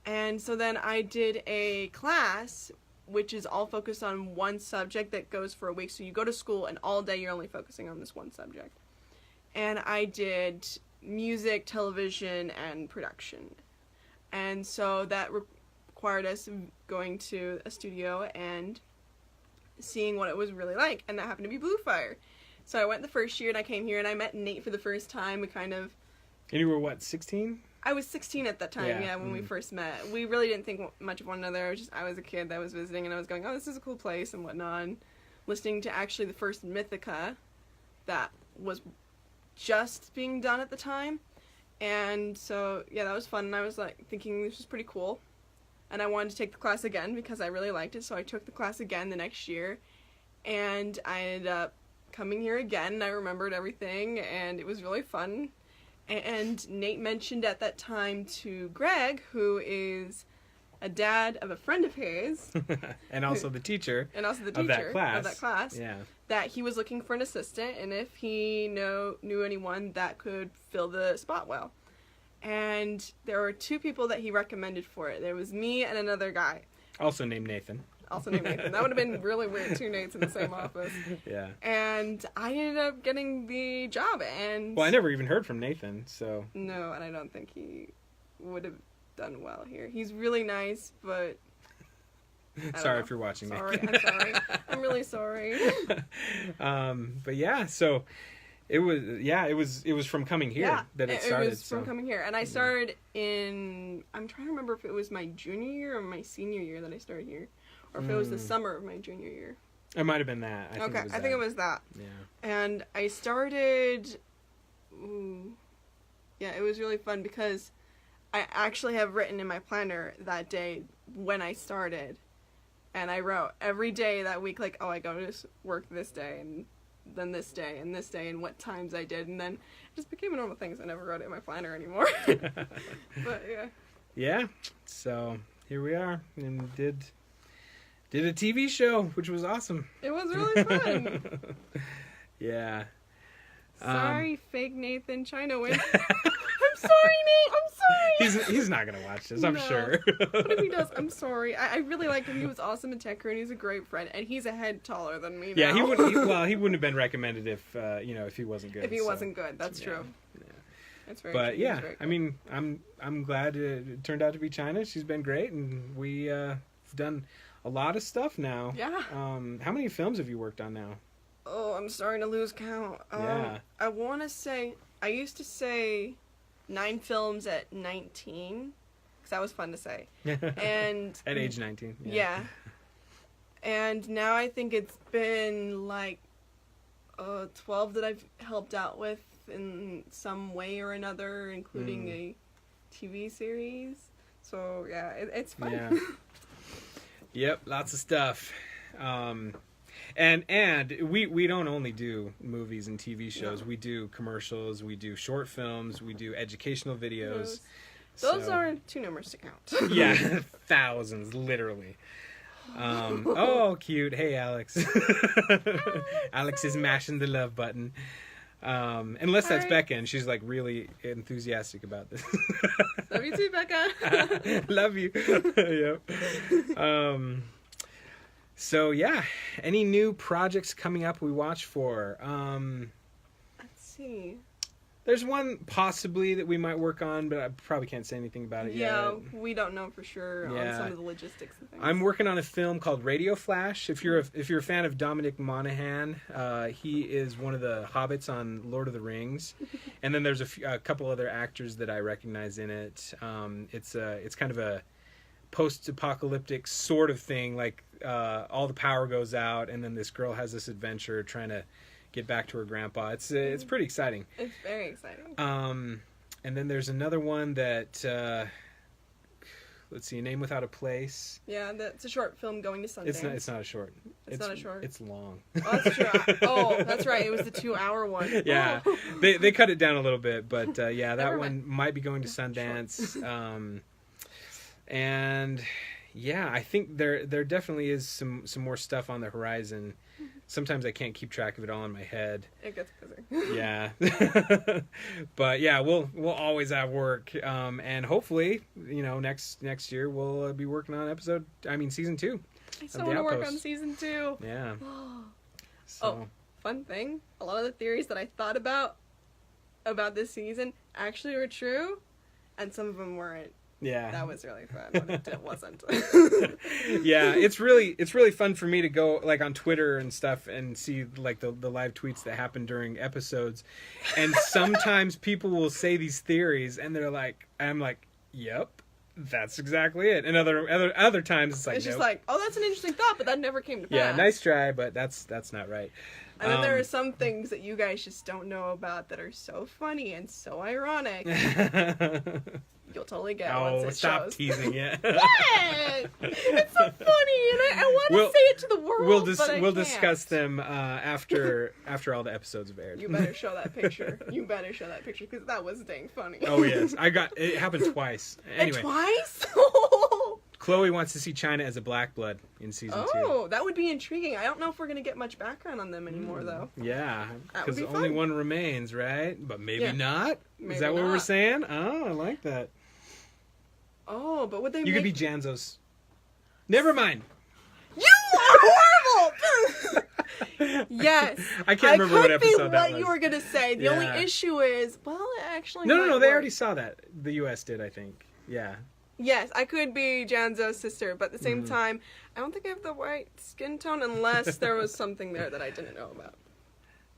[SPEAKER 2] And so then I did a class which is all focused on one subject that goes for a week. So you go to school and all day you're only focusing on this one subject. And I did music, television, and production. And so that required us going to a studio and seeing what it was really like. And that happened to be Blue Fire. So I went the first year and I came here and I met Nate for the first time.
[SPEAKER 1] And you were what, 16?
[SPEAKER 2] I was 16 at that time, when we first met. We really didn't think much of one another. I was a kid that was visiting, and I was going, oh, this is a cool place, and whatnot. And listening to actually the first Mythica that was just being done at the time. And so, yeah, that was fun. And I was like thinking this was pretty cool. And I wanted to take the class again because I really liked it. So I took the class again the next year. And I ended up coming here again. And I remembered everything. And it was really fun. And Nate mentioned at that time to Greg, who is a dad of a friend of his.
[SPEAKER 1] And also the teacher.
[SPEAKER 2] And also the teacher
[SPEAKER 1] of that class. Yeah.
[SPEAKER 2] That he was looking for an assistant, and if he knew anyone that could fill the spot well. And there were 2 people that he recommended for it. There was me and another guy.
[SPEAKER 1] Also named Nathan.
[SPEAKER 2] That would have been really weird, 2 Nates in the same office.
[SPEAKER 1] Yeah.
[SPEAKER 2] And I ended up getting the job, and...
[SPEAKER 1] Well, I never even heard from Nathan, so...
[SPEAKER 2] No, and I don't think he would have done well here. He's really nice, but...
[SPEAKER 1] Sorry if you're watching,
[SPEAKER 2] Nathan.
[SPEAKER 1] Nathan.
[SPEAKER 2] I'm sorry. I'm really sorry.
[SPEAKER 1] But yeah, so... It was from coming here that it started. It was
[SPEAKER 2] from coming here. And I started in... I'm trying to remember if it was my junior year or my senior year that I started here. Or if it was the summer of my junior year.
[SPEAKER 1] It might have been that. I think
[SPEAKER 2] it was that.
[SPEAKER 1] Yeah.
[SPEAKER 2] And I started... Yeah, it was really fun because I actually have written in my planner that day when I started. And I wrote every day that week, like, oh, I go to work this day, and then this day, and what times I did. And then it just became a normal thing, so I never wrote it in my planner anymore. But, yeah.
[SPEAKER 1] Yeah, so here we are, and did a TV show, which was awesome.
[SPEAKER 2] It was really fun.
[SPEAKER 1] Yeah.
[SPEAKER 2] Sorry, fake Nathan China wins. I'm sorry, Nate. I'm sorry.
[SPEAKER 1] He's not gonna watch this, I'm sure.
[SPEAKER 2] But if he does, I'm sorry. I really liked him. He was awesome in Tech Crew, and he's a great friend. And he's a head taller than me.
[SPEAKER 1] Yeah,
[SPEAKER 2] now.
[SPEAKER 1] he wouldn't have been recommended if if he wasn't good.
[SPEAKER 2] If he wasn't good, that's true.
[SPEAKER 1] Yeah.
[SPEAKER 2] That's very.
[SPEAKER 1] But
[SPEAKER 2] true.
[SPEAKER 1] yeah, I mean, I'm glad it turned out to be China. She's been great, and we have done a lot of stuff now.
[SPEAKER 2] Yeah.
[SPEAKER 1] How many films have you worked on now?
[SPEAKER 2] Oh, I'm starting to lose count.
[SPEAKER 1] Yeah.
[SPEAKER 2] I want to say, I used to say 9 films at 19, because that was fun to say. And
[SPEAKER 1] at age 19.
[SPEAKER 2] Yeah. And now I think it's been like 12 that I've helped out with in some way or another, including a TV series. So yeah, it's fun.
[SPEAKER 1] Yeah. Yep, lots of stuff. And we don't only do movies and TV shows. No. We do commercials. We do short films. We do educational videos.
[SPEAKER 2] Those aren't too numerous to count.
[SPEAKER 1] Yeah, thousands, literally. Oh, cute. Hey, Alex. Alex is mashing the love button. Unless that's Becca, and she's like really enthusiastic about this.
[SPEAKER 2] Love you too, Becca.
[SPEAKER 1] Love you. Yep. So yeah, any new projects coming up we watch for?
[SPEAKER 2] Let's see.
[SPEAKER 1] There's one possibly that we might work on, but I probably can't say anything about it yet.
[SPEAKER 2] Yeah, we don't know for sure on some of the logistics and things.
[SPEAKER 1] I'm working on a film called Radio Flash. If you're a fan of Dominic Monaghan, he is one of the hobbits on Lord of the Rings, and then there's a couple other actors that I recognize in it. It's kind of a post-apocalyptic sort of thing, like all the power goes out, and then this girl has this adventure trying to get back to her grandpa. It's pretty exciting.
[SPEAKER 2] It's very exciting.
[SPEAKER 1] And then there's another one that let's see, A Name Without a Place.
[SPEAKER 2] Yeah, that's a short film going to Sundance.
[SPEAKER 1] It's not a short.
[SPEAKER 2] It's not a short.
[SPEAKER 1] It's long.
[SPEAKER 2] Oh, that's true. That's right. It was the 2-hour one.
[SPEAKER 1] Yeah, they cut it down a little bit, but that one might be going to Sundance. And yeah, I think there definitely is some more stuff on the horizon. Sometimes I can't keep track of it all in my head.
[SPEAKER 2] It gets busy.
[SPEAKER 1] Yeah. But yeah, we'll always have work. And hopefully, next year we'll be working on season 2.
[SPEAKER 2] I still want to work on season 2.
[SPEAKER 1] Yeah.
[SPEAKER 2] So. Oh, fun thing. A lot of the theories that I thought about this season actually were true, and some of them weren't.
[SPEAKER 1] Yeah,
[SPEAKER 2] that was really fun. But it wasn't.
[SPEAKER 1] Yeah, it's really fun for me to go like on Twitter and stuff and see like the live tweets that happen during episodes, and sometimes people will say these theories and I'm like, yep, That's exactly it. And other times it's like,
[SPEAKER 2] It's just
[SPEAKER 1] nope.
[SPEAKER 2] like, oh, that's an interesting thought, but that never came to pass.
[SPEAKER 1] Yeah, nice try, but that's not right.
[SPEAKER 2] And then there are some things that you guys just don't know about that are so funny and so ironic. You'll totally get once it
[SPEAKER 1] stop
[SPEAKER 2] shows.
[SPEAKER 1] teasing it.
[SPEAKER 2] Yes! It's so funny, and I want to say it to the world, but I
[SPEAKER 1] we'll
[SPEAKER 2] can't.
[SPEAKER 1] discuss them after all the episodes have aired.
[SPEAKER 2] You better show that picture. You better show that picture, because that was dang funny.
[SPEAKER 1] Oh yes, it happened twice. Anyway,
[SPEAKER 2] And twice?
[SPEAKER 1] Chloe wants to see China as a black blood in season 2.
[SPEAKER 2] Oh, that would be intriguing. I don't know if we're going to get much background on them anymore, though.
[SPEAKER 1] Yeah,
[SPEAKER 2] That would
[SPEAKER 1] because
[SPEAKER 2] be
[SPEAKER 1] only
[SPEAKER 2] fun.
[SPEAKER 1] one remains, right? But maybe
[SPEAKER 2] Yeah.
[SPEAKER 1] not.
[SPEAKER 2] Maybe
[SPEAKER 1] Is that what we're
[SPEAKER 2] not.
[SPEAKER 1] saying? Oh, I like that.
[SPEAKER 2] Oh, but would they
[SPEAKER 1] You
[SPEAKER 2] make...
[SPEAKER 1] could be Janzo's. Never mind.
[SPEAKER 2] You are horrible! Yes.
[SPEAKER 1] I can't remember what
[SPEAKER 2] could be
[SPEAKER 1] episode that
[SPEAKER 2] what
[SPEAKER 1] was.
[SPEAKER 2] you were going to say. The
[SPEAKER 1] Yeah.
[SPEAKER 2] only issue is, well, it actually
[SPEAKER 1] No,
[SPEAKER 2] might
[SPEAKER 1] they
[SPEAKER 2] work.
[SPEAKER 1] already saw that. The U.S. did, I think. Yeah.
[SPEAKER 2] Yes, I could be Janzo's sister, but at the same
[SPEAKER 1] Mm-hmm.
[SPEAKER 2] time, I don't think I have the right skin tone unless there was something there that I didn't know about.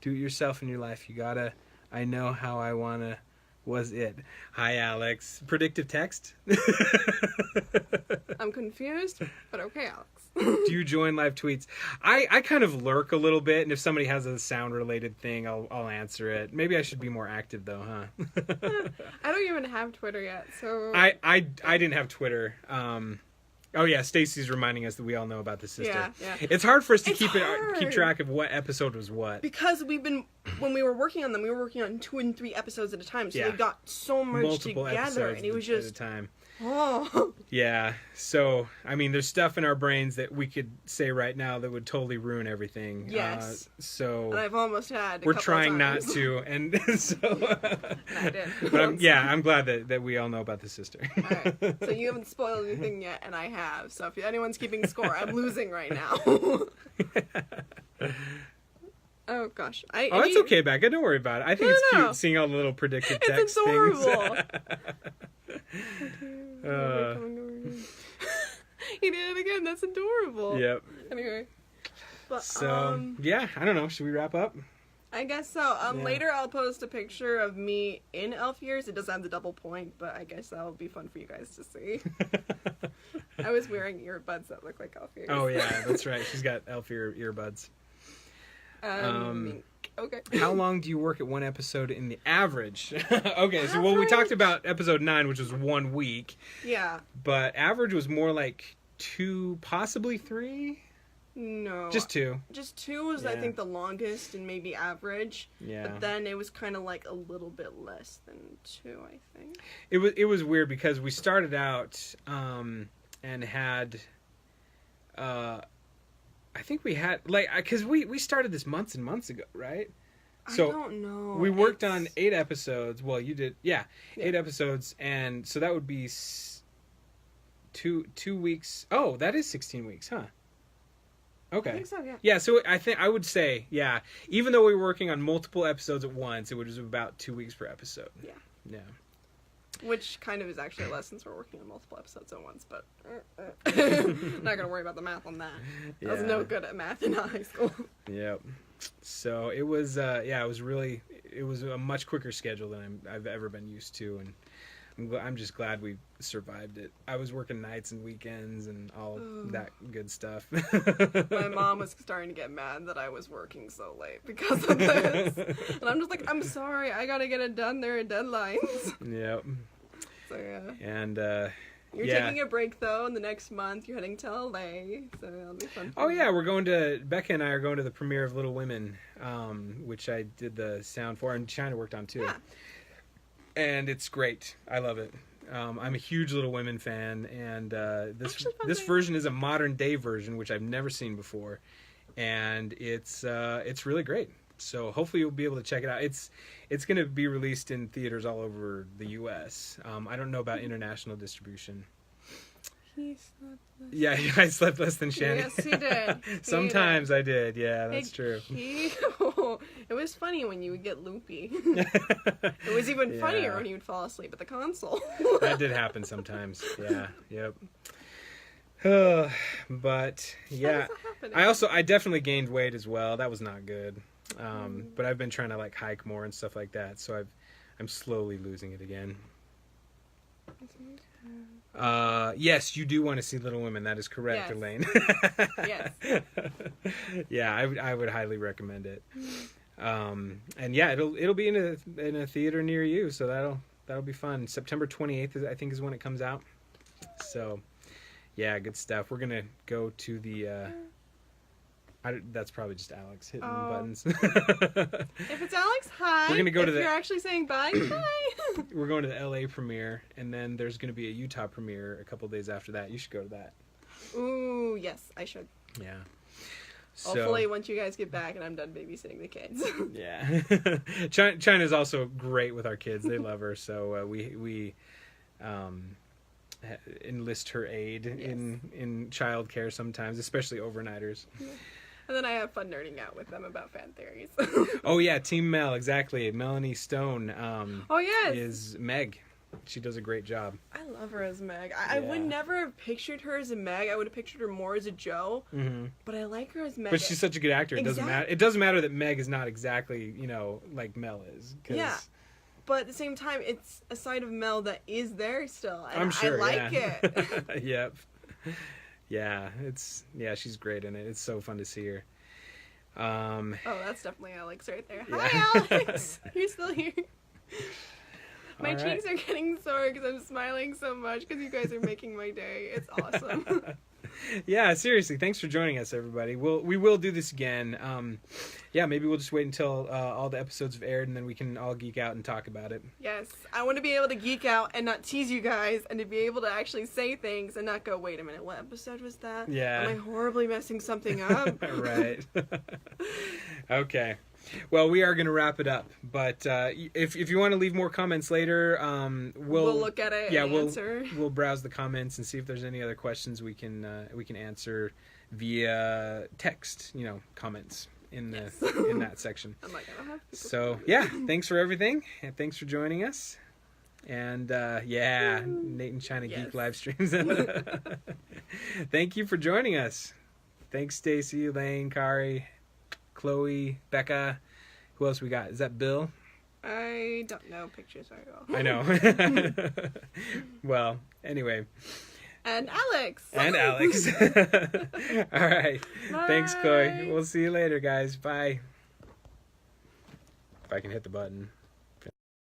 [SPEAKER 1] Do it yourself in your life. You gotta. I know how I wanna. Was it? Hi, Alex. Predictive text.
[SPEAKER 2] I'm confused, but okay, Alex.
[SPEAKER 1] Do you join live tweets? I kind of lurk a little bit, and if somebody has a sound related thing, I'll answer it. Maybe I should be more active though, huh?
[SPEAKER 2] I don't even have Twitter yet, so...
[SPEAKER 1] I didn't have Twitter. Oh yeah, Stacy's reminding us that we all know about the sister.
[SPEAKER 2] Yeah.
[SPEAKER 1] It's hard for us to
[SPEAKER 2] It's
[SPEAKER 1] keep
[SPEAKER 2] hard.
[SPEAKER 1] track of what episode was what.
[SPEAKER 2] Because when we were working on them, we were working on 2 and 3 episodes at a time, so
[SPEAKER 1] Yeah.
[SPEAKER 2] they got so merged
[SPEAKER 1] Multiple
[SPEAKER 2] together,
[SPEAKER 1] episodes
[SPEAKER 2] and it was
[SPEAKER 1] at a
[SPEAKER 2] just...
[SPEAKER 1] time.
[SPEAKER 2] Oh.
[SPEAKER 1] Yeah, so I mean, there's stuff in our brains that we could say right now that would totally ruin everything.
[SPEAKER 2] Yes.
[SPEAKER 1] So
[SPEAKER 2] And I've almost had
[SPEAKER 1] we're trying not
[SPEAKER 2] times.
[SPEAKER 1] to, and so.
[SPEAKER 2] I did.
[SPEAKER 1] But I'm glad that we all know about the sister.
[SPEAKER 2] Alright, so you haven't spoiled anything yet, and I have. So if anyone's keeping score, I'm losing right now. Oh gosh,
[SPEAKER 1] Oh, it's okay, Becca. Don't worry about it. I think it's
[SPEAKER 2] No.
[SPEAKER 1] cute seeing all the little predictive
[SPEAKER 2] It's
[SPEAKER 1] text
[SPEAKER 2] adorable.
[SPEAKER 1] things.
[SPEAKER 2] He did it again. That's adorable.
[SPEAKER 1] Yep.
[SPEAKER 2] Anyway, but
[SPEAKER 1] So yeah, I don't know. Should we wrap up?
[SPEAKER 2] I guess so.
[SPEAKER 1] Yeah.
[SPEAKER 2] Later I'll post a picture of me in elf ears. It doesn't have the double point, but I guess that'll be fun for you guys to see. I was wearing earbuds that look like elf ears.
[SPEAKER 1] Oh yeah, that's right. She's got elf earbuds.
[SPEAKER 2] Okay.
[SPEAKER 1] How long do you work at one episode in the average? Okay, so we
[SPEAKER 2] Average?
[SPEAKER 1] talked about episode 9, which was 1 week,
[SPEAKER 2] Yeah.
[SPEAKER 1] but average was more like 2, possibly 3.
[SPEAKER 2] No.
[SPEAKER 1] Just 2.
[SPEAKER 2] Just 2 was, I
[SPEAKER 1] Yeah.
[SPEAKER 2] think, the longest and maybe average.
[SPEAKER 1] Yeah.
[SPEAKER 2] But then it was kind of like a little bit less than 2, I think.
[SPEAKER 1] It was weird because we started out and had I think we had because we started this months and months ago, right? So
[SPEAKER 2] I don't know.
[SPEAKER 1] we worked
[SPEAKER 2] It's-
[SPEAKER 1] on 8 episodes. Well, you did, yeah,
[SPEAKER 2] Yeah.
[SPEAKER 1] 8 episodes, and so that would be 2 weeks. Oh, that is 16 weeks, huh? Okay.
[SPEAKER 2] I think so, yeah.
[SPEAKER 1] Yeah, so I would say, yeah, even though we were working on multiple episodes at once, it was about 2 weeks per episode.
[SPEAKER 2] Yeah.
[SPEAKER 1] Yeah.
[SPEAKER 2] Which kind of is actually a lesson since we're working on multiple episodes at once, but not gonna worry about the math on that. I was no
[SPEAKER 1] Yeah.
[SPEAKER 2] good at math in high school.
[SPEAKER 1] Yep. So it was, it was a much quicker schedule than I've ever been used to, and I'm just glad we survived it. I was working nights and weekends and all that good stuff.
[SPEAKER 2] My mom was starting to get mad that I was working so late because of this. And I'm just like, I'm sorry, I gotta get it done. There are deadlines.
[SPEAKER 1] Yep.
[SPEAKER 2] So yeah.
[SPEAKER 1] And
[SPEAKER 2] You're
[SPEAKER 1] yeah.
[SPEAKER 2] taking a break though in the next month. You're heading to LA, so it'll be fun. for
[SPEAKER 1] Oh
[SPEAKER 2] you.
[SPEAKER 1] yeah, Becca and I are going to the premiere of Little Women, which I did the sound for, and China worked on too.
[SPEAKER 2] Yeah.
[SPEAKER 1] And it's great. I love it. I'm a huge Little Women fan, and
[SPEAKER 2] Actually, fun
[SPEAKER 1] this
[SPEAKER 2] thing.
[SPEAKER 1] version is a modern day version, which I've never seen before, and it's really great. So hopefully you'll be able to check it out. It's going to be released in theaters all over the U.S. I don't know about international distribution.
[SPEAKER 2] He slept less.
[SPEAKER 1] Yeah, I slept less than Shannon.
[SPEAKER 2] Yes, he did. He
[SPEAKER 1] Sometimes I did. Yeah, that's
[SPEAKER 2] Hey,
[SPEAKER 1] true.
[SPEAKER 2] It was funny when you would get loopy. It was even
[SPEAKER 1] Yeah.
[SPEAKER 2] funnier when you would fall asleep at the console.
[SPEAKER 1] That did happen sometimes. Yeah. Yep. But yeah,
[SPEAKER 2] Happening.
[SPEAKER 1] I definitely gained weight as well. That was not good. But I've been trying to like hike more and stuff like that. So I'm slowly losing it again. Yes, you do want to see Little Women. That is correct,
[SPEAKER 2] Yes.
[SPEAKER 1] Elaine.
[SPEAKER 2] Yes.
[SPEAKER 1] Yeah, I would highly recommend it. And yeah, it'll be in a theater near you, so that'll be fun. September 28th, I think, is when it comes out. So, yeah, good stuff. We're gonna go to the. That's probably just Alex hitting buttons.
[SPEAKER 2] If it's Alex, hi.
[SPEAKER 1] We're gonna go to
[SPEAKER 2] If you're actually saying bye, hi.
[SPEAKER 1] We're going to the LA premiere, and then there's gonna be a Utah premiere a couple days after that. You should go to that.
[SPEAKER 2] Ooh, yes, I should.
[SPEAKER 1] Yeah. So,
[SPEAKER 2] Hopefully, once you guys get back and I'm done babysitting the kids.
[SPEAKER 1] Yeah. China's also great with our kids. They love her, so we enlist her aid in childcare sometimes, especially overnighters.
[SPEAKER 2] Yeah. And then I have fun nerding out with them about fan theories.
[SPEAKER 1] Oh yeah, Team Mel, exactly. Melanie Stone
[SPEAKER 2] Oh yes,
[SPEAKER 1] is Meg. She does a great job.
[SPEAKER 2] I love her as Meg. I would
[SPEAKER 1] Yeah.
[SPEAKER 2] never have pictured her as a Meg. I would have pictured her more as a Joe.
[SPEAKER 1] Mm-hmm.
[SPEAKER 2] But I like her as Meg.
[SPEAKER 1] But she's such a good actor. It doesn't matter. It doesn't matter that Meg is not exactly, like Mel is. 'Cause
[SPEAKER 2] Yeah. But at the same time, it's a side of Mel that is there still. And
[SPEAKER 1] I'm sure.
[SPEAKER 2] I like it.
[SPEAKER 1] Yep. Yeah, she's great in it. It's so fun to see her.
[SPEAKER 2] Oh, that's definitely Alex right there.
[SPEAKER 1] Yeah.
[SPEAKER 2] Hi, Alex. You're still here. My
[SPEAKER 1] All right.
[SPEAKER 2] cheeks are getting sore because I'm smiling so much because you guys are making my day. It's awesome.
[SPEAKER 1] Yeah, seriously, thanks for joining us, everybody. We will do this again. Yeah, maybe we'll just wait until all the episodes have aired, and then we can all geek out and talk about it.
[SPEAKER 2] Yes, I want to be able to geek out and not tease you guys, and to be able to actually say things and not go, wait a minute, what episode was that?
[SPEAKER 1] Yeah.
[SPEAKER 2] Am I horribly messing something up?
[SPEAKER 1] Right. Okay. Well, we are going to wrap it up, but if you want to leave more comments later, we'll
[SPEAKER 2] look at it and answer.
[SPEAKER 1] We'll browse the comments and see if there's any other questions we can answer via text, comments in that section.
[SPEAKER 2] I'm like, I don't have to.
[SPEAKER 1] So, yeah, thanks for everything, and thanks for joining us. And, Nate and China Geek live streams. Thank you for joining us. Thanks, Stacy, Elaine, Kari, Chloe, Becca. Who else we got? Is that Bill?
[SPEAKER 2] I don't know pictures very well.
[SPEAKER 1] I know. Well, anyway.
[SPEAKER 2] And Alex.
[SPEAKER 1] And Alex. All right.
[SPEAKER 2] Bye.
[SPEAKER 1] Thanks, Chloe. We'll see you later, guys. Bye. If I can hit the button.